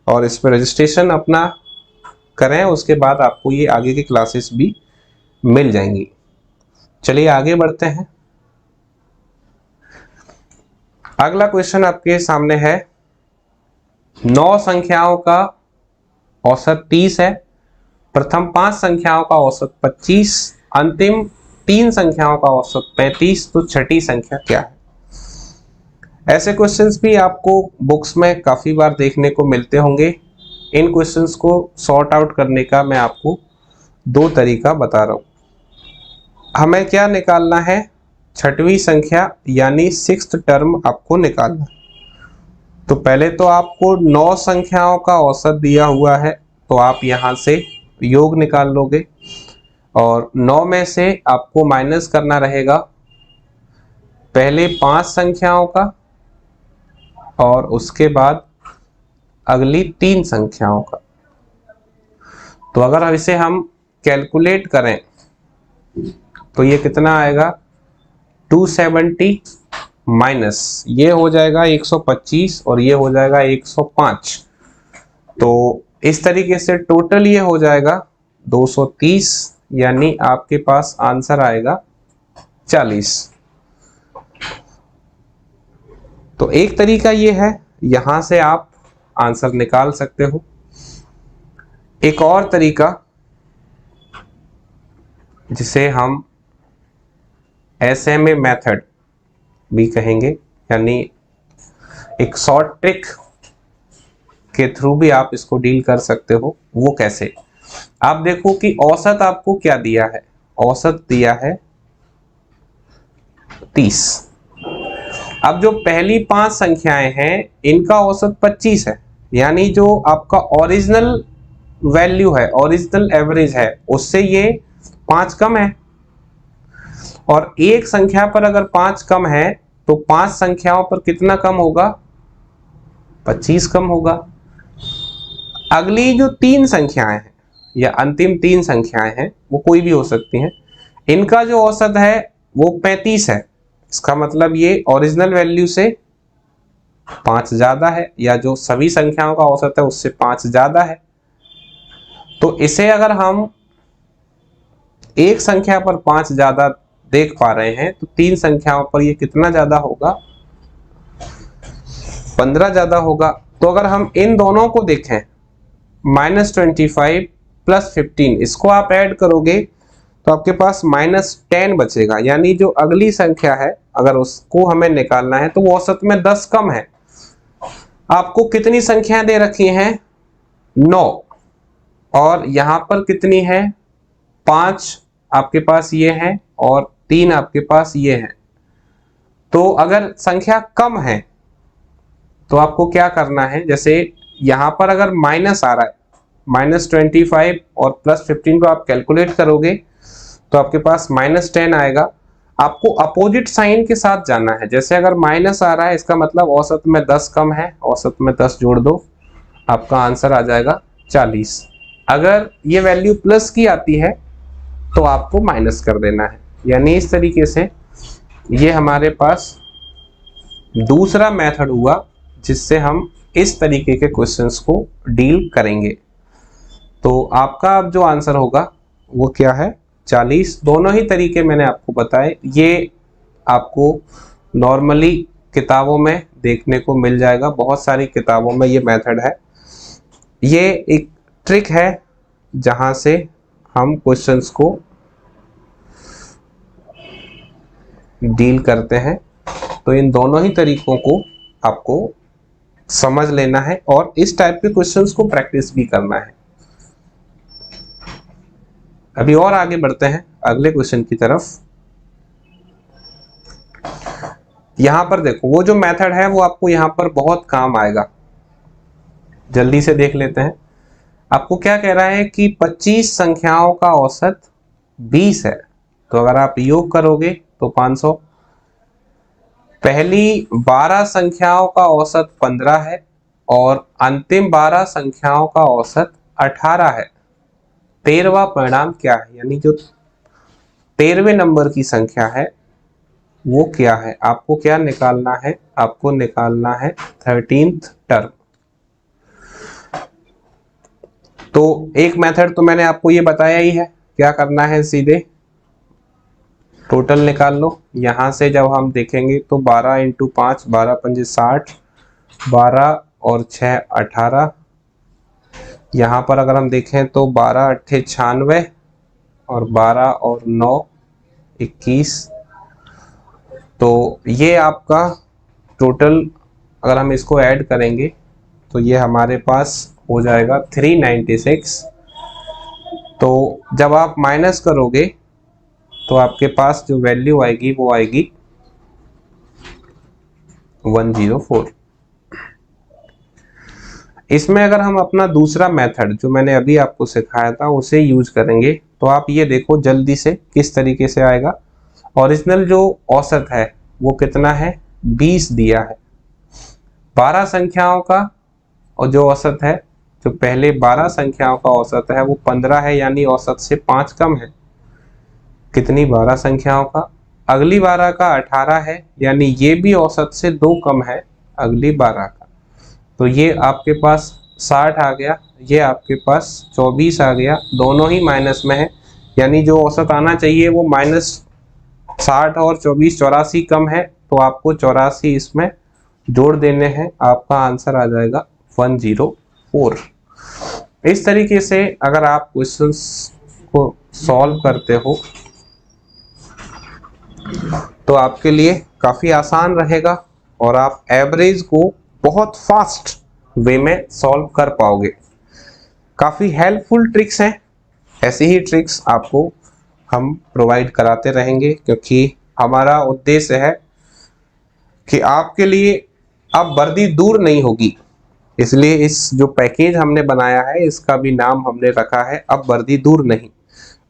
और इस पर रजिस्ट्रेशन अपना करें। उसके बाद आपको ये आगे की क्लासेस भी मिल जाएंगी। चलिए आगे बढ़ते हैं। अगला क्वेश्चन आपके सामने है, 9 संख्याओं का औसत 30 है, प्रथम 5 संख्याओं का औसत 25, अंतिम 3 संख्याओं का औसत 35, तो छठी संख्या क्या है? ऐसे क्वेश्चंस भी आपको बुक्स में काफी बार देखने को मिलते होंगे। इन क्वेश्चंस को सॉर्ट आउट करने का मैं आपको 2 तरीका बता रहा हूं। हमें क्या निकालना है? छठवीं संख्या यानी 6th टर्म आपको निकालना है। तो पहले तो आपको 9 संख्याओं का औसत दिया हुआ है, तो आप यहां से योग निकाल लोगे और 9 में से आपको माइनस करना रहेगा पहले 5 संख्याओं का और उसके बाद अगली 3 संख्याओं का। तो अगर इसे हम कैलकुलेट करें तो ये कितना आएगा? 270 माइनस ये हो जाएगा 125 और ये हो जाएगा 105। तो इस तरीके से टोटल ये हो जाएगा 230, यानी आपके पास आंसर आएगा 40। तो एक तरीका ये है, यहां से आप आंसर निकाल सकते हो। एक और तरीका जिसे हम SMA मेथड भी कहेंगे, यानी एक शॉर्ट ट्रिक के थ्रू भी आप इसको डील कर सकते हो। वो कैसे? आप देखो कि औसत आपको क्या दिया है? औसत दिया है 30। अब जो पहली 5 संख्याएं हैं इनका औसत 25 है, यानी जो आपका ओरिजिनल वैल्यू है, ओरिजिनल एवरेज है, उससे ये 5 कम है। और एक संख्या पर अगर 5 कम है तो 5 संख्याओं पर कितना कम होगा? 25 कम होगा। अगली जो 3 संख्याएं हैं या अंतिम 3 संख्याएं हैं, वो कोई भी हो सकती हैं, इनका जो औसत है वो 35 है। इसका मतलब ये ओरिजिनल वैल्यू से 5 ज्यादा है, या जो सभी संख्याओं का औसत है उससे 5 ज्यादा है। तो इसे अगर हम एक संख्या पर 5 ज्यादा देख पा रहे हैं तो 3 संख्याओं पर ये कितना ज्यादा होगा? 15 ज्यादा होगा। तो अगर हम इन दोनों को देखें, -25 + 15, इसको आप ऐड करोगे तो आपके पास -10 बचेगा। यानी जो अगली संख्या है अगर उसको हमें निकालना है तो वो औसत में 10 कम है। आपको कितनी संख्याएं दे रखी हैं? 9। और यहां पर कितनी है? 5 आपके पास ये है और 3 आपके पास ये है। तो अगर संख्या कम है तो आपको क्या करना है? जैसे यहां पर अगर माइनस आ रहा है, -25 और +15 को आप कैलकुलेट करोगे तो आपके पास -10 आएगा। आपको अपोजिट साइन के साथ जाना है। जैसे अगर माइनस आ रहा है इसका मतलब औसत में 10 कम है, औसत में 10 जोड़ दो, आपका आंसर आ जाएगा 40। अगर ये वैल्यू प्लस की आती है तो आपको माइनस कर देना है। यानी इस तरीके से ये हमारे पास दूसरा मेथड हुआ जिससे हम इस तरीके के क्वेश्चंस को डील करेंगे। तो आपका अब जो आंसर होगा वो क्या है? 40। दोनों ही तरीके मैंने आपको बताए, ये आपको नॉर्मली किताबों में देखने को मिल जाएगा। बहुत सारी किताबों में ये मेथड है। ये एक ट्रिक है जहां से हम क्वेश्चंस को डील करते हैं। तो इन दोनों ही तरीकों को आपको समझ लेना है और इस टाइप के क्वेश्चंस को प्रैक्टिस भी करना है। अभी और आगे बढ़ते हैं अगले क्वेश्चन की तरफ। यहां पर देखो, वो जो मेथड है वो आपको यहां पर बहुत काम आएगा। जल्दी से देख लेते हैं। आपको क्या कह रहा है कि 25 संख्याओं का औसत 20 है। तो अगर आप योग करोगे तो 500। पहली 12 संख्याओं का औसत 15 है और अंतिम 12 संख्याओं का औसत 18 है। 13वां परिणाम क्या है? यानी जो 13वें नंबर की संख्या है वो क्या है, आपको क्या निकालना है, आपको निकालना है 13th टर्म। तो एक मेथड तो मैंने आपको ये बताया ही है, क्या करना है, सीधे टोटल निकाल लो। यहां से जब हम देखेंगे तो 12 इंटू 5, 12 पंजे 60, 12 और 6 18। यहाँ पर अगर हम देखें तो 12 अट्ठे 96 और 12 और 9 21। तो ये आपका टोटल अगर हम इसको ऐड करेंगे तो ये हमारे पास हो जाएगा 396। तो जब आप माइनस करोगे तो आपके पास जो वैल्यू आएगी वो आएगी 104। इसमें अगर हम अपना दूसरा मेथड जो मैंने अभी आपको सिखाया था उसे यूज करेंगे तो आप ये देखो जल्दी से किस तरीके से आएगा। ओरिजिनल जो औसत है वो कितना है, 20 दिया है 12 संख्याओं का, और जो औसत है, जो पहले 12 संख्याओं का औसत है वो 15 है, यानी औसत से 5 कम है। कितनी, 12 संख्याओं का। अगली 12 का 18 है, यानी ये भी औसत से 2 कम है अगली 12 का। तो ये आपके पास 60 आ गया, ये आपके पास 24 आ गया, दोनों ही माइनस में है, यानी जो औसत आना चाहिए वो -60 और 24 84 कम है, तो आपको 84 इसमें जोड़ देने हैं, आपका आंसर आ जाएगा 104। इस तरीके से अगर आप क्वेश्चंस को सॉल्व करते हो तो आपके लिए काफी आसान रहेगा और आप एवरेज को बहुत फास्ट वे में सॉल्व कर पाओगे। काफी हेल्पफुल ट्रिक्स हैं, ऐसी ही ट्रिक्स आपको हम प्रोवाइड कराते रहेंगे, क्योंकि हमारा उद्देश्य है कि आपके लिए अब वर्दी दूर नहीं होगी। इसलिए इस जो पैकेज हमने बनाया है इसका भी नाम हमने रखा है अब वर्दी दूर नहीं।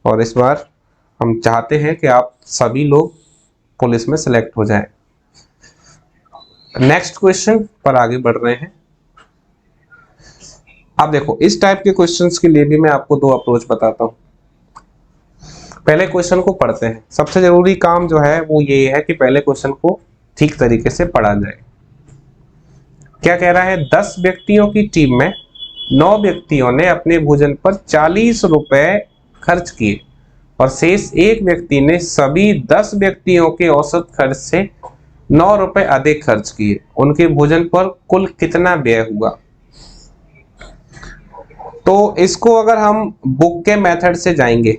और इस बार हम चाहते हैं कि आप सभी लोग पुलिस में सिलेक्ट हो जाएं। नेक्स्ट क्वेश्चन पर आगे बढ़ रहे हैं। अब देखो इस टाइप के क्वेश्चंस के लिए भी मैं आपको 2 अप्रोच बताता हूं। पहले क्वेश्चन को पढ़ते हैं। सबसे जरूरी काम जो है वो ये है कि पहले क्वेश्चन को ठीक तरीके से पढ़ा जाए। क्या कह रहा है, 10 व्यक्तियों की टीम में 9 व्यक्तियों ने अपने भोजन पर 40 रुपए खर्च किए और शेष एक व्यक्ति ने सभी 10 व्यक्तियों के औसत खर्च से 9 रुपए अधिक खर्च किए। उनके भोजन पर कुल कितना व्यय हुआ। तो इसको अगर हम बुक के मेथड से जाएंगे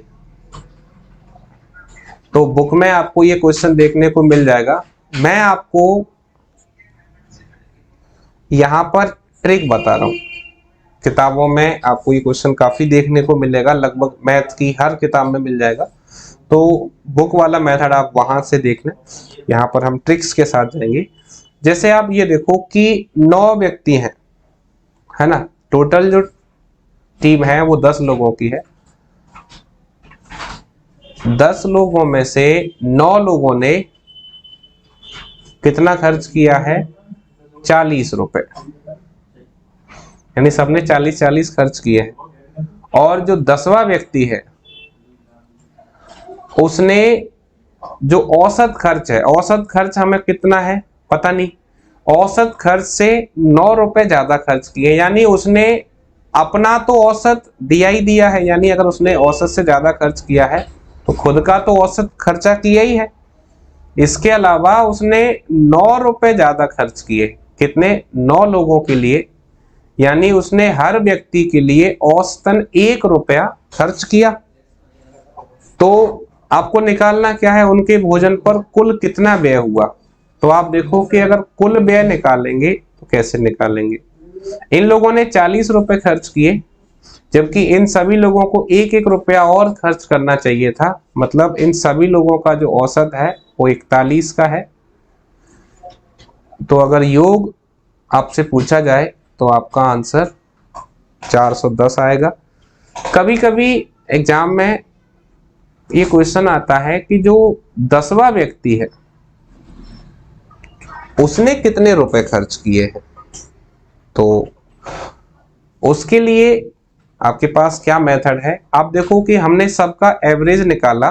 तो बुक में आपको ये क्वेश्चन देखने को मिल जाएगा। मैं आपको यहां पर ट्रिक बता रहा हूं। किताबों में आपको ये क्वेश्चन काफी देखने को मिलेगा, लगभग मैथ की हर किताब में मिल जाएगा। तो बुक वाला मेथड आप वहां से देख लें, यहाँ पर हम ट्रिक्स के साथ जाएंगे। जैसे आप ये देखो कि 9 व्यक्ति हैं, है ना, टोटल जो टीम है वो 10 लोगों की है। 10 लोगों में से 9 लोगों ने कितना खर्च किया है, 40 रुपए, यानी सबने 40-40 खर्च किए हैं। और जो 10वां व्यक्ति है उसने जो औसत खर्च है, औसत खर्च हमें कितना है पता नहीं, औसत खर्च से 9 रुपए ज्यादा खर्च किए, यानी उसने अपना तो औसत दिया ही दिया है, यानी अगर उसने औसत से ज्यादा खर्च किया है तो खुद का तो औसत खर्चा किया ही है। इसके अलावा उसने 9 रुपए ज्यादा खर्च किए, कितने, 9 लोगों के लिए, यानी उसने हर व्यक्ति के लिए औसतन 1 रुपया खर्च किया। तो आपको निकालना क्या है, उनके भोजन पर कुल कितना व्यय हुआ। तो आप देखो कि अगर कुल व्यय निकालेंगे तो कैसे निकालेंगे। इन लोगों ने 40 रुपए खर्च किए, जबकि इन सभी लोगों को 1-1 रुपया और खर्च करना चाहिए था, मतलब इन सभी लोगों का जो औसत है वो 41 का है। तो अगर योग आपसे पूछा जाए तो आपका आंसर 410 आएगा। कभी कभी एग्जाम में ये क्वेश्चन आता है कि जो 10वां व्यक्ति है उसने कितने रुपए खर्च किए हैं। तो उसके लिए आपके पास क्या मेथड है, आप देखो कि हमने सबका एवरेज निकाला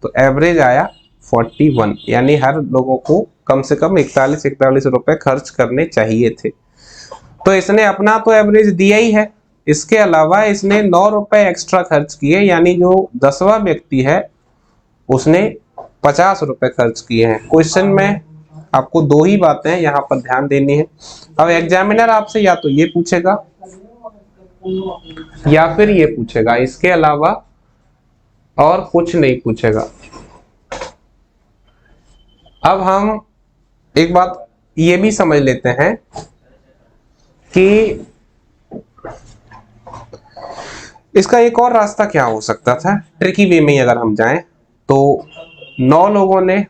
तो एवरेज आया 41, यानी हर लोगों को कम से कम 41 रुपए खर्च करने चाहिए थे। तो इसने अपना तो एवरेज दिया ही है, इसके अलावा इसने 9 रुपए एक्स्ट्रा खर्च किए, यानी जो 10वां व्यक्ति है उसने 50 रुपए खर्च किए हैं। क्वेश्चन में आपको दो ही बातें यहाँ पर ध्यान देनी है। अब एग्जामिनर आपसे या तो ये पूछेगा या फिर ये पूछेगा, इसके अलावा और कुछ नहीं पूछेगा। अब हम एक बात ये भी समझ लेते हैं कि इसका एक और रास्ता क्या हो सकता था। ट्रिकी वे में अगर हम जाएं तो 9 लोगों ने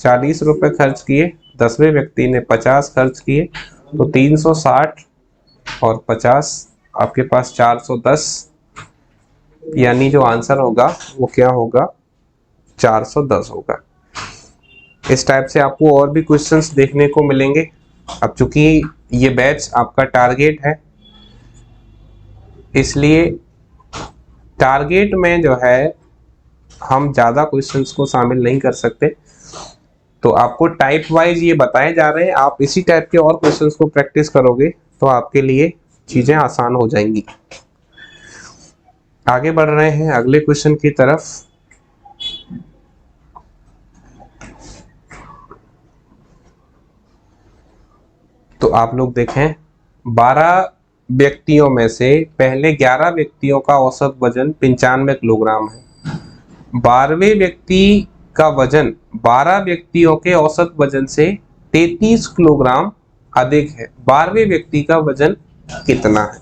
40 रुपए खर्च किए, 10वें व्यक्ति ने 50 खर्च किए, तो 360 और 50 आपके पास 410, यानी जो आंसर होगा वो क्या होगा, 410 होगा। इस टाइप से आपको और भी क्वेश्चंस देखने को मिलेंगे। अब चूंकि ये बैच आपका टारगेट है, इसलिए टारगेट में जो है हम ज़्यादा क्वेश्चंस को शामिल नहीं कर सकते, तो आपको टाइप वाइज ये बताए जा रहे हैं। आप इसी टाइप के और क्वेश्चंस को प्रैक्टिस करोगे तो आपके लिए चीज़ें आसान हो जाएंगी। आगे बढ़ रहे हैं अगले क्वेश्चन की तरफ। तो आप लोग देखें, 12 व्यक्तियों में से पहले 11 व्यक्तियों का औसत वजन 95 किलोग्राम है। 12वें व्यक्ति का वजन 12 व्यक्तियों के औसत वजन से 33 किलोग्राम अधिक है। 12वें व्यक्ति का वजन कितना है?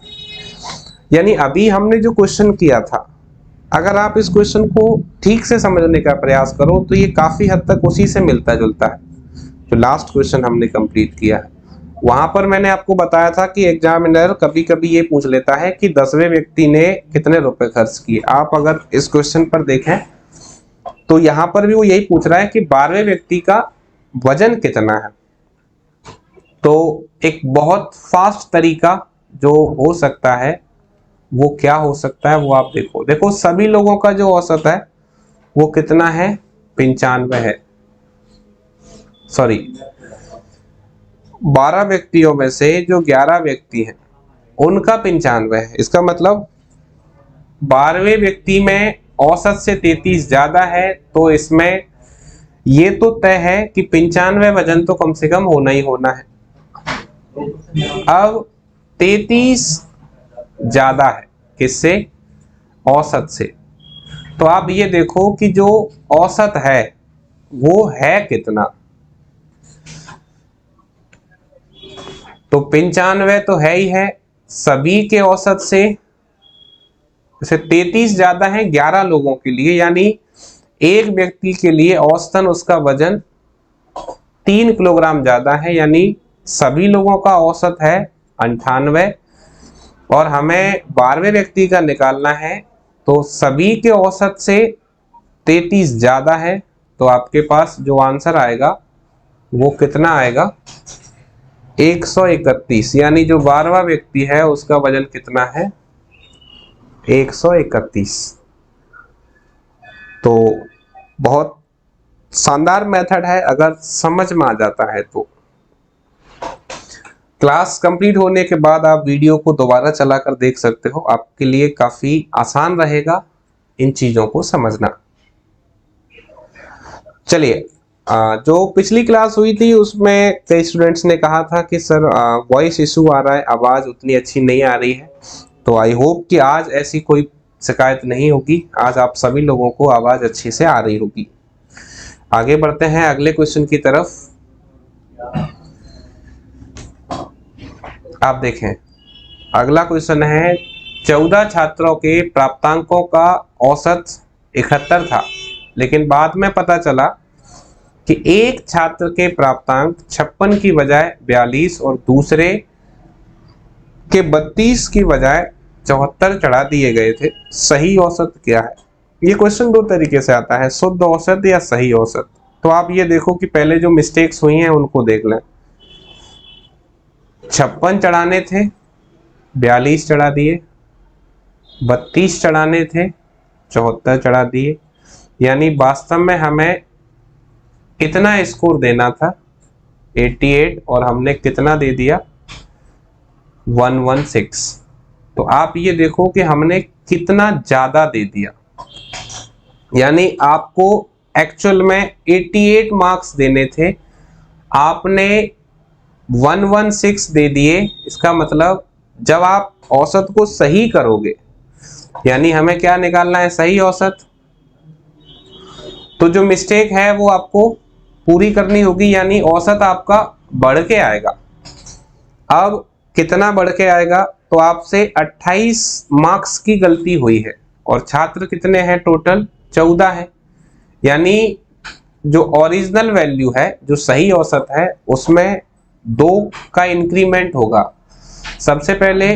यानी अभी हमने जो क्वेश्चन किया था, अगर आप इस क्वेश्चन को ठीक से समझने का प्रयास करो तो ये काफी हद तक उसी से मिलता जुलता है जो लास्ट क्वेश्चन हमने कंप्लीट किया है। वहां पर मैंने आपको बताया था कि एग्जामिनर कभी कभी ये पूछ लेता है कि 10वें व्यक्ति ने कितने रुपए खर्च किए। आप अगर इस क्वेश्चन पर देखें तो यहाँ पर भी वो यही पूछ रहा है कि 12वें व्यक्ति का वजन कितना है। तो एक बहुत फास्ट तरीका जो हो सकता है वो क्या हो सकता है, वो आप देखो सभी लोगों का जो औसत है वो कितना है, 95 है। सॉरी, 12 व्यक्तियों में से जो 11 व्यक्ति हैं उनका 95 है। इसका मतलब 12वें व्यक्ति में औसत से 33 ज्यादा है, तो इसमें ये तो तय है कि 95 वजन तो कम से कम होना ही होना है। अब 33 ज्यादा है किससे, औसत से। तो आप ये देखो कि जो औसत है वो है कितना, तो 95 तो है ही है सभी के औसत से 33 ज्यादा है 11 लोगों के लिए, यानी एक व्यक्ति के लिए औसतन उसका वजन 3 किलोग्राम ज्यादा है, यानी सभी लोगों का औसत है 98 और हमें 12वें व्यक्ति का निकालना है, तो सभी के औसत से 33 ज्यादा है। तो आपके पास जो आंसर आएगा वो कितना आएगा, 131, यानी जो 12वां व्यक्ति है उसका वजन कितना है, 131। तो बहुत शानदार मेथड है अगर समझ में आ जाता है तो। क्लास कंप्लीट होने के बाद आप वीडियो को दोबारा चलाकर देख सकते हो, आपके लिए काफी आसान रहेगा इन चीजों को समझना। चलिए, जो पिछली क्लास हुई थी उसमें कई स्टूडेंट्स ने कहा था कि सर वॉइस इशू आ रहा है, आवाज उतनी अच्छी नहीं आ रही है। तो आई होप कि आज ऐसी कोई शिकायत नहीं होगी, आज आप सभी लोगों को आवाज अच्छी से आ रही होगी। आगे बढ़ते हैं अगले क्वेश्चन की तरफ। आप देखें, अगला क्वेश्चन है 14 छात्रों के प्राप्तांकों का औसत 71 था, लेकिन बाद में पता चला कि एक छात्र के प्राप्तांक 56 की बजाय 42 और दूसरे के 32 की बजाय 74 चढ़ा दिए गए थे। सही औसत क्या है? ये क्वेश्चन दो तरीके से आता है, शुद्ध औसत या सही औसत। तो आप ये देखो कि पहले जो मिस्टेक्स हुई हैं उनको देख लें। 56 चढ़ाने थे, 42 चढ़ा दिए, 32 चढ़ाने थे, 74 चढ़ा दिए। यानी वास्तव में हमें कितना स्कोर देना था 88 और हमने कितना दे दिया 116। तो आप ये देखो कि हमने कितना ज्यादा दे दिया, यानी आपको एक्चुअल में 88 मार्क्स देने थे, आपने 116 दे दिए। इसका मतलब जब आप औसत को सही करोगे, यानी हमें क्या निकालना है, सही औसत, तो जो मिस्टेक है वो आपको पूरी करनी होगी, यानी औसत आपका बढ़ के आएगा। अब कितना बढ़ के आएगा, तो आपसे 28 मार्क्स की गलती हुई है और छात्र कितने हैं, टोटल 14 है। यानी जो ओरिजिनल वैल्यू है, जो सही औसत है, उसमें 2 का इंक्रीमेंट होगा। सबसे पहले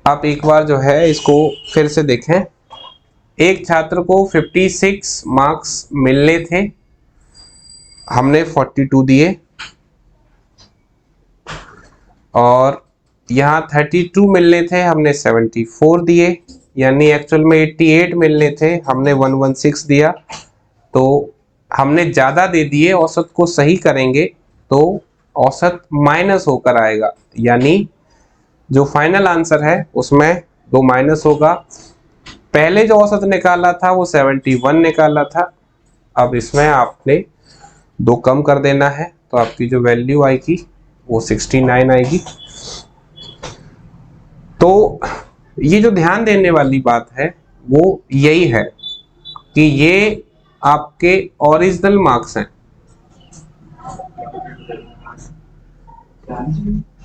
आप एक बार जो है इसको फिर से देखें। एक छात्र को 56 मार्क्स मिलने थे, हमने 42 दिए, और यहाँ 32 मिलने थे, हमने 74 दिए, यानी एक्चुअल में 88 मिलने थे, हमने 116 दिया। तो हमने ज़्यादा दे दिए, औसत को सही करेंगे तो औसत माइनस होकर आएगा, यानी जो फाइनल आंसर है उसमें 2 माइनस होगा। पहले जो औसत निकाला था वो 71 निकाला था, अब इसमें आपने 2 कम कर देना है, तो आपकी जो वैल्यू आएगी वो 69 आएगी। तो ये जो ध्यान देने वाली बात है वो यही है कि ये आपके ओरिजिनल मार्क्स हैं।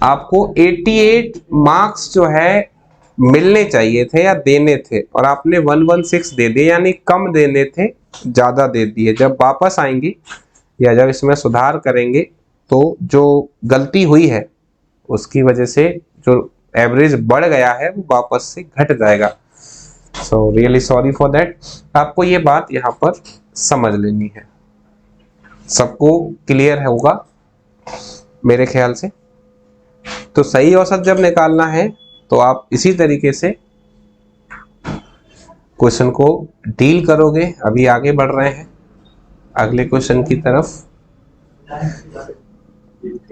आपको 88 मार्क्स जो है मिलने चाहिए थे या देने थे, और आपने 116 दे दिए, यानी कम देने थे, ज्यादा दे दिए। जब वापस आएंगे या जब इसमें सुधार करेंगे तो जो गलती हुई है उसकी वजह से जो एवरेज बढ़ गया है वो वापस से घट जाएगा। So really sorry for that. आपको ये बात यहाँ पर समझ लेनी है, सबको क्लियर होगा मेरे ख्याल से। तो सही औसत जब निकालना है तो आप इसी तरीके से क्वेश्चन को डील करोगे। अभी आगे बढ़ रहे हैं अगले क्वेश्चन की तरफ।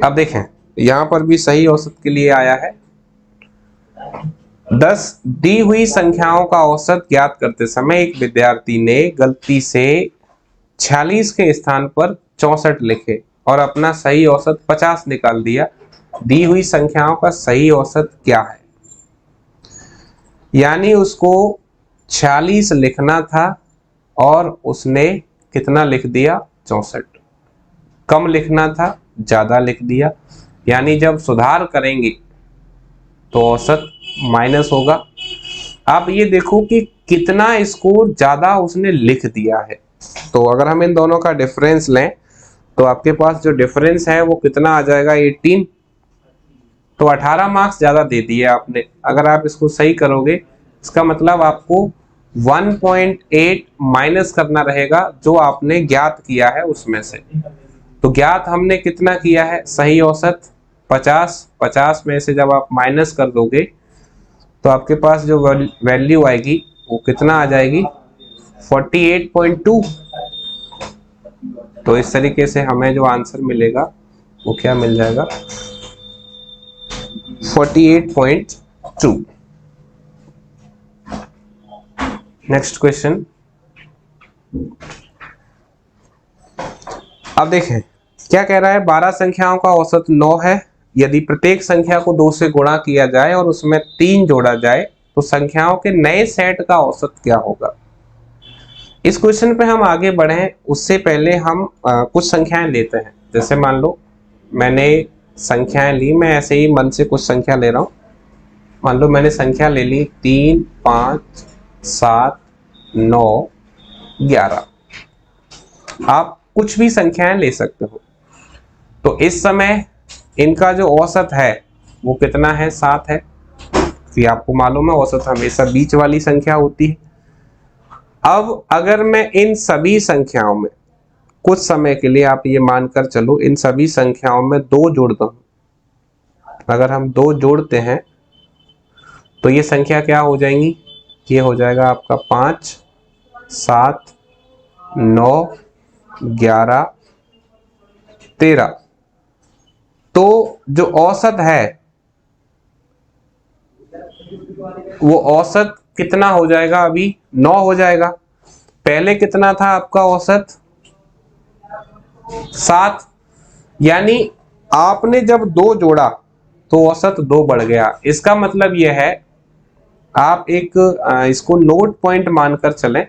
अब देखें यहां पर भी सही औसत के लिए आया है। 10 दी हुई संख्याओं का औसत ज्ञात करते समय एक विद्यार्थी ने गलती से 46 के स्थान पर 64 लिखे और अपना सही औसत 50 निकाल दिया। दी हुई संख्याओं का सही औसत क्या है? यानी उसको 46 लिखना था और उसने कितना लिख दिया, 64। कम लिखना था, ज्यादा लिख दिया, यानी जब सुधार करेंगे तो औसत माइनस होगा। आप ये देखो कि कितना स्कोर ज्यादा उसने लिख दिया है। तो अगर हम इन दोनों का डिफरेंस लें तो आपके पास जो डिफरेंस है वो कितना आ जाएगा, 18। तो 18 मार्क्स ज्यादा दे दिए आपने। अगर आप इसको सही करोगे इसका मतलब आपको 1.8 माइनस करना रहेगा जो आपने ज्ञात किया है उसमें से। तो ज्ञात हमने कितना किया है, सही औसत 50। 50 में से जब आप माइनस कर दोगे तो आपके पास जो वैल्यू आएगी वो कितना आ जाएगी, 48.2। तो इस तरीके से हमें जो आंसर मिलेगा वो क्या मिल जाएगा, 48.2। Next question. अब देखें क्या कह रहा है, 12 संख्याओं का औसत 9 है। यदि प्रत्येक संख्या को 2 से गुणा किया जाए और उसमें 3 जोड़ा जाए तो संख्याओं के नए सेट का औसत क्या होगा। इस क्वेश्चन पे हम आगे बढ़े उससे पहले हम कुछ संख्याएं लेते हैं। जैसे मान लो मैंने संख्याएं ली, मैं ऐसे ही मन से कुछ संख्या ले रहा हूं। मान लो मैंने संख्या ले ली 3, 5, 7, 9, 11। आप कुछ भी संख्याएं ले सकते हो। तो इस समय इनका जो औसत है वो कितना है, 7 है। फिर आपको मालूम है औसत हमेशा बीच वाली संख्या होती है। अब अगर मैं इन सभी संख्याओं में कुछ समय के लिए, आप ये मानकर चलो, इन सभी संख्याओं में 2 जोड़ता हूं। अगर हम 2 जोड़ते हैं तो ये संख्या क्या हो जाएंगी, ये हो जाएगा आपका 5, 7, 9, 11, 13। तो जो औसत है वो औसत कितना हो जाएगा, अभी 9 हो जाएगा। पहले कितना था आपका औसत, 7। यानी आपने जब 2 जोड़ा तो औसत 2 बढ़ गया। इसका मतलब यह है, आप एक इसको नोट पॉइंट मानकर चलें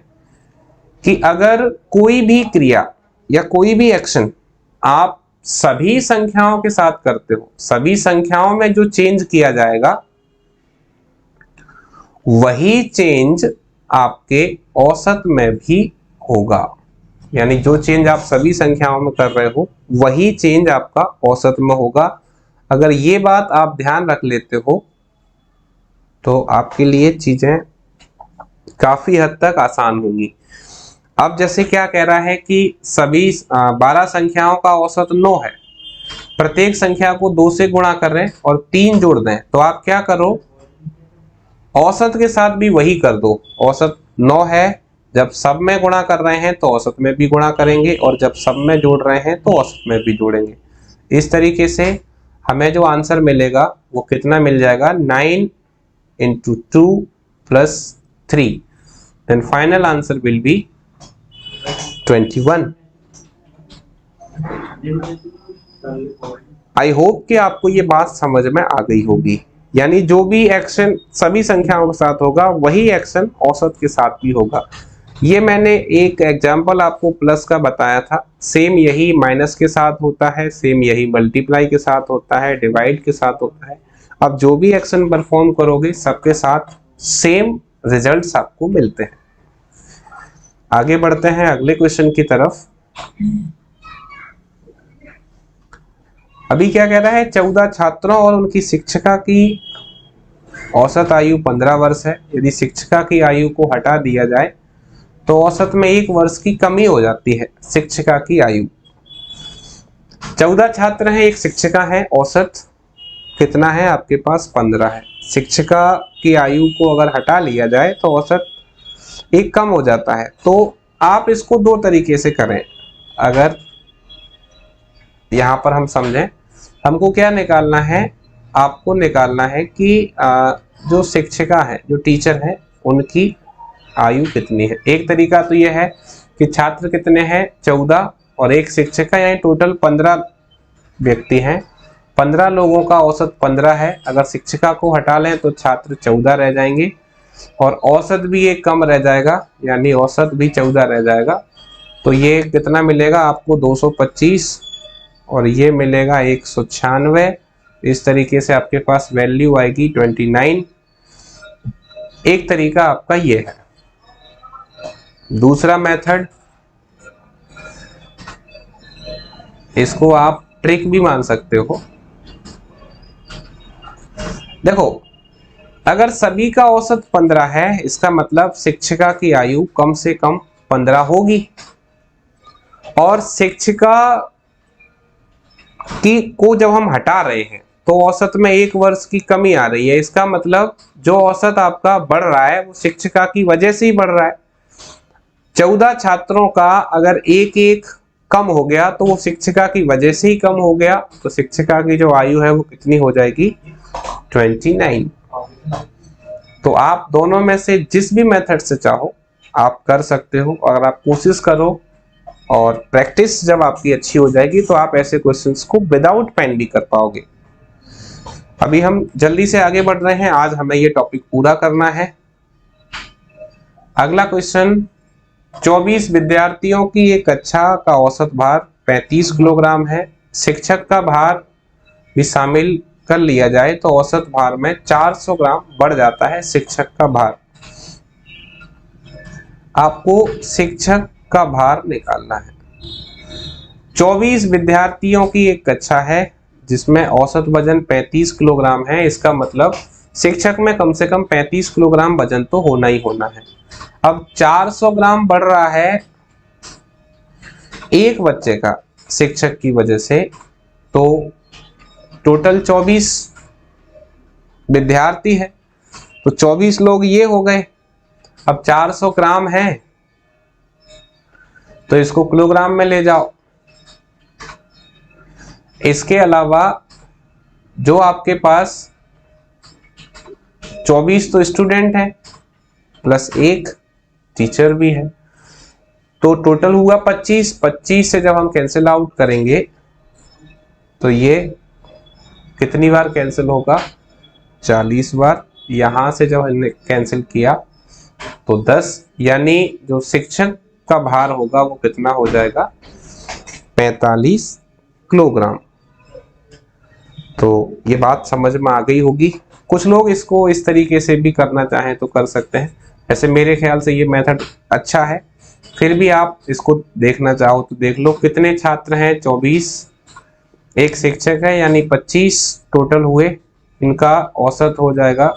कि अगर कोई भी क्रिया या कोई भी एक्शन आप सभी संख्याओं के साथ करते हो, सभी संख्याओं में जो चेंज किया जाएगा वही चेंज आपके औसत में भी होगा। यानी जो चेंज आप सभी संख्याओं में कर रहे हो वही चेंज आपका औसत में होगा। अगर ये बात आप ध्यान रख लेते हो तो आपके लिए चीजें काफी हद तक आसान होंगी। अब जैसे क्या कह रहा है कि सभी 12 संख्याओं का औसत 9 है, प्रत्येक संख्या को 2 से गुणा कर रहे हैं और 3 जोड़ दें, तो आप क्या करो, औसत के साथ भी वही कर दो। औसत 9 है, जब सब में गुणा कर रहे हैं तो औसत में भी गुणा करेंगे और जब सब में जोड़ रहे हैं तो औसत में भी जोड़ेंगे। इस तरीके से हमें जो आंसर मिलेगा वो कितना मिल जाएगा, 9 into 2 plus 3, then final answer will be 21। I hope कि आपको ये बात समझ में आ गई होगी। यानी जो भी एक्शन सभी संख्याओं के साथ होगा वही एक्शन औसत के साथ भी होगा। ये मैंने एक एग्जांपल आपको प्लस का बताया था, सेम यही माइनस के साथ होता है, सेम यही मल्टीप्लाई के साथ होता है, डिवाइड के साथ होता है। अब जो भी एक्शन परफॉर्म करोगे सबके साथ सेम रिजल्ट्स आपको मिलते हैं। आगे बढ़ते हैं अगले क्वेश्चन की तरफ। अभी क्या कह रहा है, 14 छात्रों और उनकी शिक्षिका की औसत आयु 15 वर्ष है। यदि शिक्षिका की आयु को हटा दिया जाए तो औसत में 1 वर्ष की कमी हो जाती है शिक्षिका की आयु। 14 छात्र हैं, एक शिक्षिका है, औसत कितना है आपके पास, 15 है। शिक्षिका की आयु को अगर हटा लिया जाए तो औसत 1 कम हो जाता है। तो आप इसको 2 तरीके से करें। अगर यहां पर हम समझें, हमको क्या निकालना है, आपको निकालना है कि जो शिक्षिका है, जो टीचर है, उनकी आयु कितनी है। एक तरीका तो यह है कि छात्र कितने हैं, 14 और एक शिक्षिका, यानी टोटल 15 व्यक्ति हैं। 15 लोगों का औसत 15 है। अगर शिक्षिका को हटा लें तो छात्र 14 रह जाएंगे और औसत भी एक कम रह जाएगा, यानी औसत भी 14 रह जाएगा। तो ये कितना मिलेगा आपको, 225 और ये मिलेगा 196। इस तरीके से आपके पास वैल्यू आएगी 29। एक तरीका आपका ये है। दूसरा मेथड, इसको आप ट्रिक भी मान सकते हो। देखो, अगर सभी का औसत 15 है, इसका मतलब शिक्षिका की आयु कम से कम 15 होगी और शिक्षिका की को जब हम हटा रहे हैं तो औसत में 1 वर्ष की कमी आ रही है। इसका मतलब जो औसत आपका बढ़ रहा है वो शिक्षिका की वजह से ही बढ़ रहा है। 14 छात्रों का अगर एक कम हो गया तो वो शिक्षिका की वजह से ही कम हो गया। तो शिक्षिका की जो आयु है वो कितनी हो जाएगी, 29। तो आप दोनों में से जिस भी मेथड से चाहो आप कर सकते हो। अगर आप कोशिश करो और प्रैक्टिस जब आपकी अच्छी हो जाएगी तो आप ऐसे क्वेश्चंस को विदाउट पेन भी कर पाओगे। अभी हम जल्दी से आगे बढ़ रहे हैं, आज हमें ये टॉपिक पूरा करना है। अगला क्वेश्चन, 24 विद्यार्थियों की एक कक्षा का औसत भार 35 किलोग्राम है। शिक्षक का भार भी शामिल कर लिया जाए तो औसत भार में 400 ग्राम बढ़ जाता है शिक्षक का भार। आपको शिक्षक का भार निकालना है। 24 विद्यार्थियों की एक कक्षा है जिसमें औसत वजन 35 किलोग्राम है। इसका मतलब शिक्षक में कम से कम 35 किलोग्राम वजन तो होना ही होना है। अब 400 ग्राम बढ़ रहा है एक बच्चे का शिक्षक की वजह से, तो टोटल 24 विद्यार्थी है तो 24 लोग ये हो गए। अब 400 ग्राम है तो इसको किलोग्राम में ले जाओ। इसके अलावा जो आपके पास 24 तो स्टूडेंट है प्लस एक टीचर भी है, तो टोटल हुआ 25। 25 से जब हम कैंसिल आउट करेंगे तो ये कितनी बार कैंसिल होगा, 40 बार। यहां से जब हमने कैंसिल किया तो 10, यानी जो शिक्षक का भार होगा वो कितना हो जाएगा, 45 किलोग्राम। तो ये बात समझ में आ गई होगी। कुछ लोग इसको इस तरीके से भी करना चाहें तो कर सकते हैं, ऐसे मेरे ख्याल से ये मेथड अच्छा है। फिर भी आप इसको देखना चाहो तो देख लो। कितने छात्र हैं, 24, एक शिक्षक है, यानी 25 टोटल हुए। इनका औसत हो जाएगा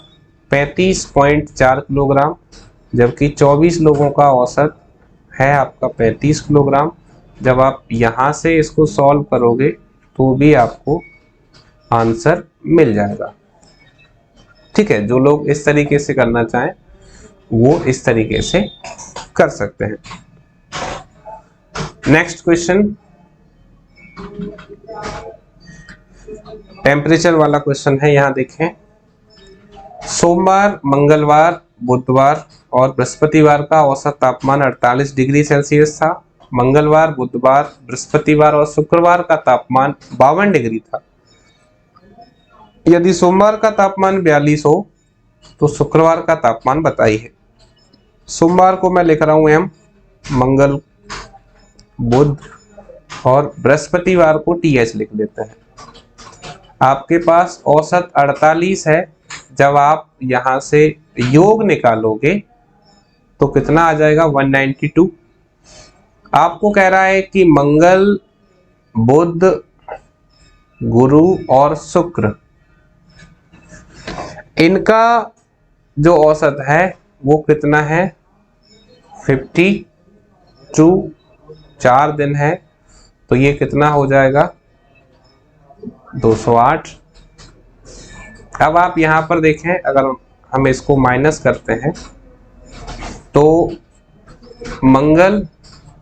35.4 किलोग्राम, जबकि 24 लोगों का औसत है आपका 35 किलोग्राम। जब आप यहाँ से इसको सॉल्व करोगे तो भी आपको आंसर मिल जाएगा। ठीक है, जो लोग इस तरीके से करना चाहें वो इस तरीके से कर सकते हैं। नेक्स्ट क्वेश्चन, टेम्परेचर वाला क्वेश्चन है। यहां देखें, सोमवार, मंगलवार, बुधवार और बृहस्पतिवार का औसत तापमान 48 डिग्री सेल्सियस था। मंगलवार, बुधवार, बृहस्पतिवार और शुक्रवार का तापमान 52 डिग्री था। यदि सोमवार का तापमान 42 हो तो शुक्रवार का तापमान बताइए। सोमवार को मैं लिख रहा हूं एम, मंगल, बुध और बृहस्पतिवार को TH लिख लेते हैं। आपके पास औसत 48 है। जब आप यहां से योग निकालोगे तो कितना आ जाएगा, 192। आपको कह रहा है कि मंगल, बुध, गुरु और शुक्र, इनका जो औसत है वो कितना है, 52। 4 दिन है तो ये कितना हो जाएगा, 208। अब आप यहां पर देखें, अगर हम इसको माइनस करते हैं तो मंगल,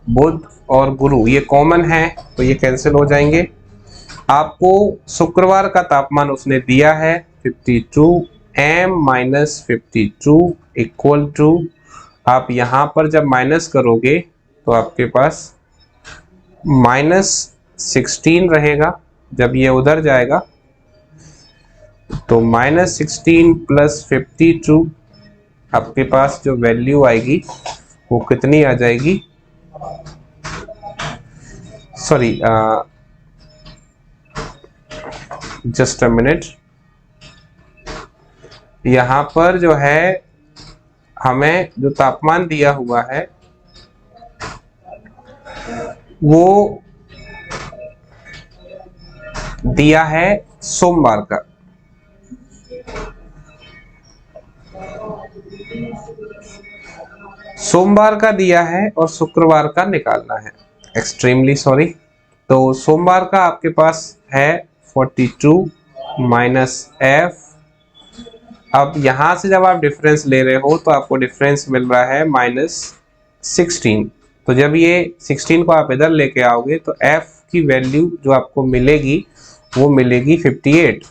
बुध और गुरु ये कॉमन है तो ये कैंसिल हो जाएंगे। आपको शुक्रवार का तापमान उसने दिया है 52, m-52 इक्वल टू, आप यहां पर जब माइनस करोगे तो आपके पास -16 रहेगा। जब ये उधर जाएगा तो -16 प्लस 52, आपके पास जो वैल्यू आएगी वो कितनी आ जाएगी, सॉरी जस्ट अ मिनट। यहां पर जो है हमें जो तापमान दिया हुआ है वो दिया है सोमवार का। सोमवार का दिया है और शुक्रवार का निकालना है। Extremely sorry. तो सोमवार का आपके पास है 42 माइनस f। अब यहां से जब आप डिफरेंस ले रहे हो तो आपको डिफरेंस मिल रहा है -16। तो जब ये 16 को आप इधर लेके आओगे तो f की वैल्यू जो आपको मिलेगी वो मिलेगी 58,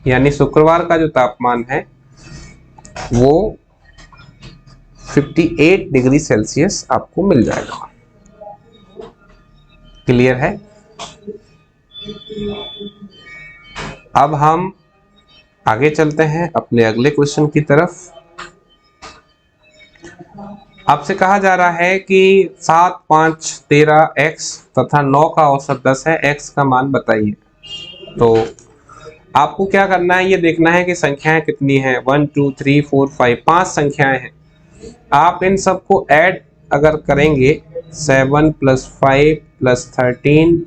यानी शुक्रवार का जो तापमान है वो 58 डिग्री सेल्सियस आपको मिल जाएगा। क्लियर है? अब हम आगे चलते हैं अपने अगले क्वेश्चन की तरफ। आपसे कहा जा रहा है कि 7, 5, 13 x तथा 9 का औसत 10 है, x का मान बताइए। तो आपको क्या करना है, ये देखना है कि संख्याएं कितनी हैं, 1 2 3 4 5, 5 संख्याएं हैं। आप इन सबको ऐड अगर करेंगे 7 + 5 + 13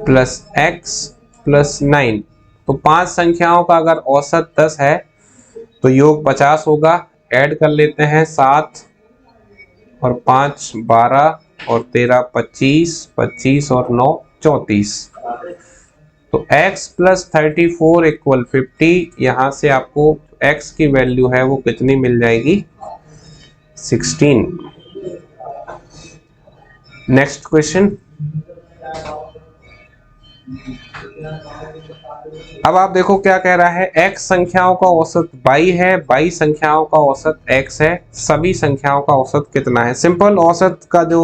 + x + 9, तो 5 संख्याओं का अगर औसत 10 है तो योग 50 होगा। ऐड कर लेते हैं, 7 और 5 12 और 13 25, 25 और 9 34। तो x + 34 = 50। यहाँ से आपको x की वैल्यू है वो कितनी मिल जाएगी, 16। Next question. अब आप देखो क्या कह रहा है, x संख्याओं का औसत y है, y संख्याओं का औसत x है, सभी संख्याओं का औसत कितना है। सिंपल औसत का जो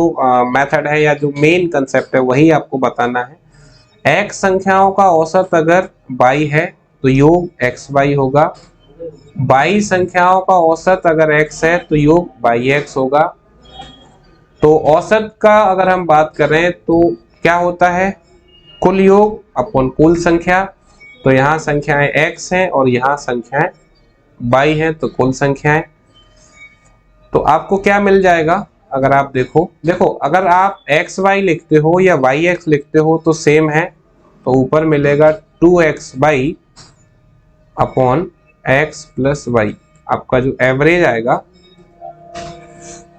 मेथड है या जो मेन कंसेप्ट है वही आपको बताना है। x संख्याओं का औसत अगर y है तो योग xy होगा, y संख्याओं का औसत अगर x है तो योग yx होगा। तो औसत का अगर हम बात करें तो क्या होता है, कुल योग अपन कुल संख्या। तो यहाँ संख्याएं x हैं और यहाँ संख्याएं y हैं, तो कुल संख्याएं। तो आपको क्या मिल जाएगा, अगर आप देखो अगर आप xy लिखते हो या yx लिखते हो तो सेम है। तो ऊपर मिलेगा 2xy upon x plus y, आपका जो एवरेज आएगा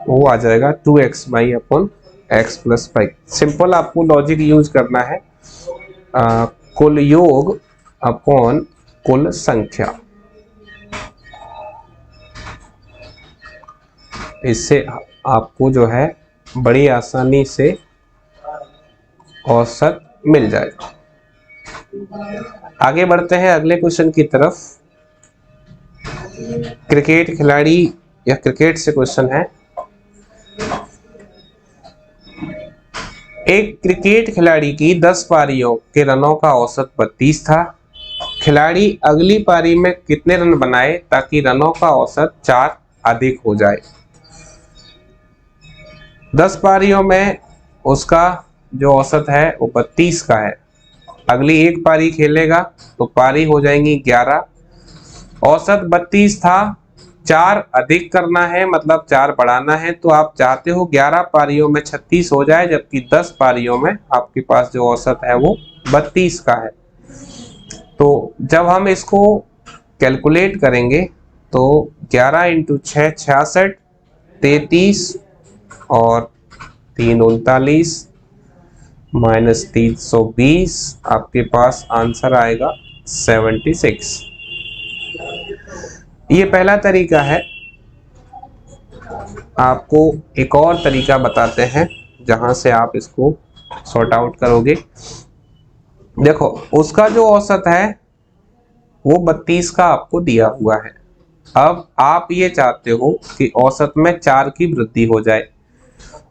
वो आ जाएगा 2xy upon x plus y। Simple आपको लॉजिक यूज करना है, कुल योग अपॉन कुल संख्या। इससे आपको जो है बड़ी आसानी से औसत मिल जाएगा। आगे बढ़ते हैं अगले क्वेश्चन की तरफ। क्रिकेट खिलाड़ी या क्रिकेट से क्वेश्चन है, एक क्रिकेट खिलाड़ी की 10 पारियों के रनों का औसत 32 था। खिलाड़ी अगली पारी में कितने रन बनाए ताकि रनों का औसत 4 अधिक हो जाए। 10 पारियों में उसका जो औसत है वो 32 का है। अगली एक पारी खेलेगा तो पारी हो जाएंगी 11। औसत 32 था, 4 अधिक करना है मतलब 4 बढ़ाना है। तो आप चाहते हो 11 पारियों में 36 हो जाए, जबकि 10 पारियों में आपके पास जो औसत है वो 32 का है। तो जब हम इसको कैलकुलेट करेंगे तो 11 इंटू 6 66, 33 और 3 39 माइनस 320, आपके पास आंसर आएगा 76। ये पहला तरीका है। आपको एक और तरीका बताते हैं जहां से आप इसको सॉर्ट आउट करोगे। देखो उसका जो औसत है वो 32 का आपको दिया हुआ है। अब आप ये चाहते हो कि औसत में 4 की वृद्धि हो जाए,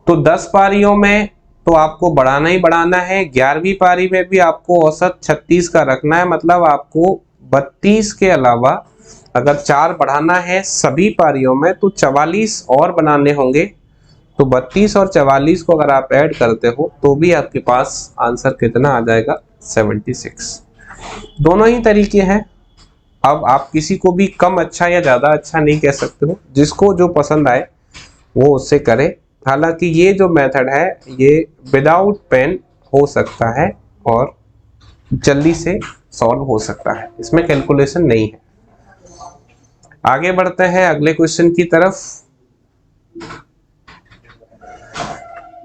तो 10 पारियों में तो आपको बढ़ाना ही बढ़ाना है। 11वीं पारी में भी आपको औसत 36 का रखना है, मतलब आपको 32 के अलावा अगर 4 बढ़ाना है सभी पारियों में तो 44 और बनाने होंगे। तो 32 और 44 को अगर आप ऐड करते हो तो भी आपके पास आंसर कितना आ जाएगा, 76। दोनों ही तरीके हैं। अब आप किसी को भी कम अच्छा या ज्यादा अच्छा नहीं कह सकते हो, जिसको जो पसंद आए वो उससे करे। हालांकि ये जो मेथड है ये विदाउट पेन हो सकता है और जल्दी से सॉल्व हो सकता है, इसमें कैलकुलेशन नहीं है। आगे बढ़ते हैं अगले क्वेश्चन की तरफ।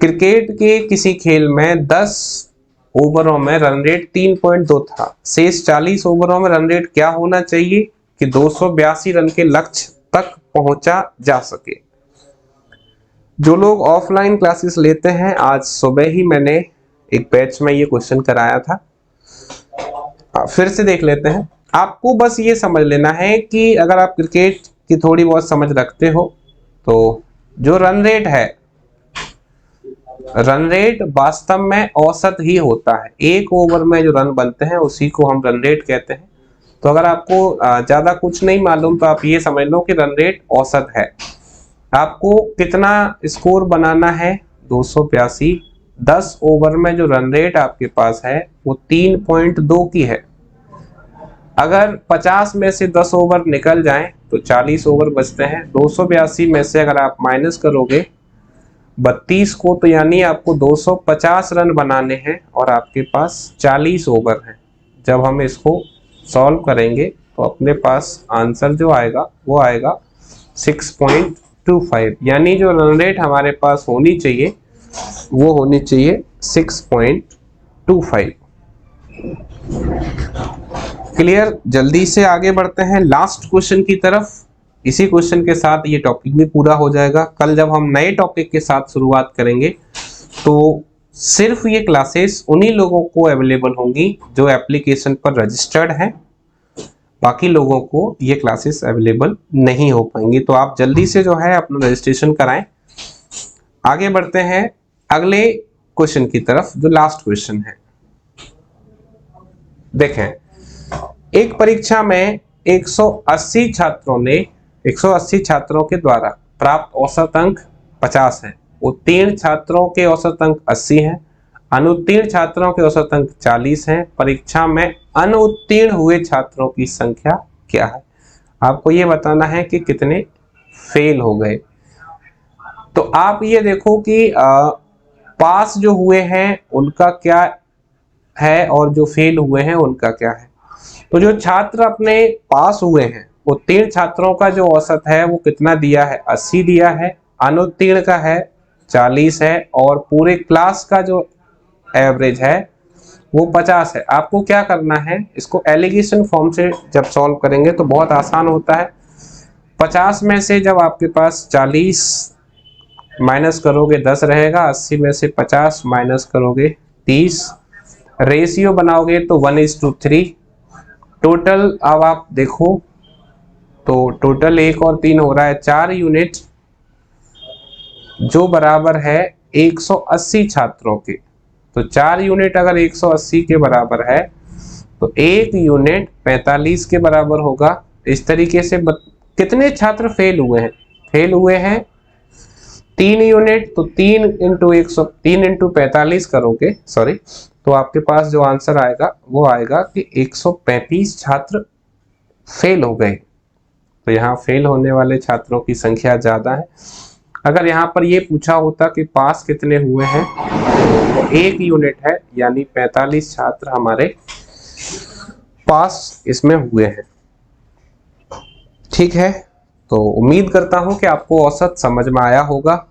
क्रिकेट के किसी खेल में 10 ओवरों में रन रेट 3.2 था। शेष 40 ओवरों में रन रेट क्या होना चाहिए कि 282 रन के लक्ष्य तक पहुंचा जा सके। जो लोग ऑफलाइन क्लासेस लेते हैं, आज सुबह ही मैंने एक बैच में ये क्वेश्चन कराया था, फिर से देख लेते हैं। आपको बस ये समझ लेना है कि अगर आप क्रिकेट की थोड़ी बहुत समझ रखते हो तो जो रन रेट है, रन रेट वास्तव में औसत ही होता है। एक ओवर में जो रन बनते हैं उसी को हम रन रेट कहते हैं। तो अगर आपको ज्यादा कुछ नहीं मालूम तो आप ये समझ लो कि रन रेट औसत है। आपको कितना स्कोर बनाना है, 282। 10 ओवर में जो रन रेट आपके पास है वो 3.2 की है। अगर 50 में से 10 ओवर निकल जाएं तो 40 ओवर बचते हैं। 282 में से अगर आप माइनस करोगे 32 को, तो यानी आपको 250 रन बनाने हैं और आपके पास 40 ओवर हैं। जब हम इसको सॉल्व करेंगे तो अपने पास आंसर जो आएगा वो आएगा 6.25, यानी जो रन रेट हमारे पास होनी चाहिए वो होनी चाहिए 6.25। क्लियर। जल्दी से आगे बढ़ते हैं लास्ट क्वेश्चन की तरफ। इसी क्वेश्चन के साथ ये टॉपिक भी पूरा हो जाएगा। कल जब हम नए टॉपिक के साथ शुरुआत करेंगे तो सिर्फ ये क्लासेस उन्हीं लोगों को अवेलेबल होंगी जो एप्लीकेशन पर रजिस्टर्ड हैं, बाकी लोगों को ये क्लासेस अवेलेबल नहीं हो पाएंगी। तो आप जल्दी से जो है अपना रजिस्ट्रेशन कराएं। आगे बढ़ते हैं अगले क्वेश्चन की तरफ, जो लास्ट क्वेश्चन है। देखें, एक परीक्षा में 180 छात्रों के द्वारा प्राप्त औसत अंक 50 है। उत्तीर्ण छात्रों के औसत अंक 80 हैं। अनुत्तीर्ण छात्रों के औसत अंक 40 हैं। परीक्षा में अनुत्तीर्ण हुए छात्रों की संख्या क्या है? आपको ये बताना है कि कितने फेल हो गए। तो आप ये देखो कि पास जो हुए हैं उनका क्या है और जो फेल हुए हैं उनका क्या है। तो जो छात्र अपने पास हुए हैं, उत्तीर्ण छात्रों का जो औसत है वो कितना दिया है? 80 दिया है। अनुत्तीर्ण का है 40 है, और पूरे क्लास का जो एवरेज है वो 50 है। आपको क्या करना है, इसको एलिगेशन फॉर्म से जब सॉल्व करेंगे तो बहुत आसान होता है। 50 में से जब आपके पास 40 माइनस करोगे 10 रहेगा, 80 में से 50 माइनस करोगे 30, रेशियो बनाओगे तो 1:3। टोटल अब आप देखो तो टोटल 1 और 3 हो रहा है 4 यूनिट, जो बराबर है 180 छात्रों के। तो 4 यूनिट अगर 180 के बराबर है तो 1 यूनिट 45 के बराबर होगा। इस तरीके से कितने छात्र फेल हुए हैं? फेल हुए हैं 3 यूनिट, तो 3 इंटू 45 करोगे, सॉरी, तो आपके पास जो आंसर आएगा वो आएगा कि 135 छात्र फेल हो गए। तो यहाँ फेल होने वाले छात्रों की संख्या ज्यादा है। अगर यहाँ पर ये पूछा होता कि पास कितने हुए हैं तो 1 यूनिट है, यानी 45 छात्र हमारे पास इसमें हुए हैं। ठीक है, तो उम्मीद करता हूं कि आपको औसत समझ में आया होगा।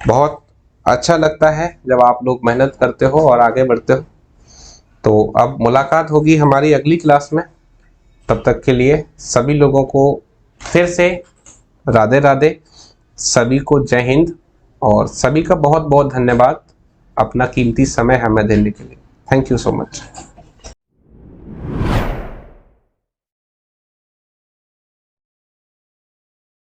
बहुत अच्छा लगता है जब आप लोग मेहनत करते हो और आगे बढ़ते हो। तो अब मुलाकात होगी हमारी अगली क्लास में। तब तक के लिए सभी लोगों को फिर से राधे राधे, सभी को जय हिंद, और सभी का बहुत बहुत धन्यवाद अपना कीमती समय हमें देने के लिए। Thank you so much.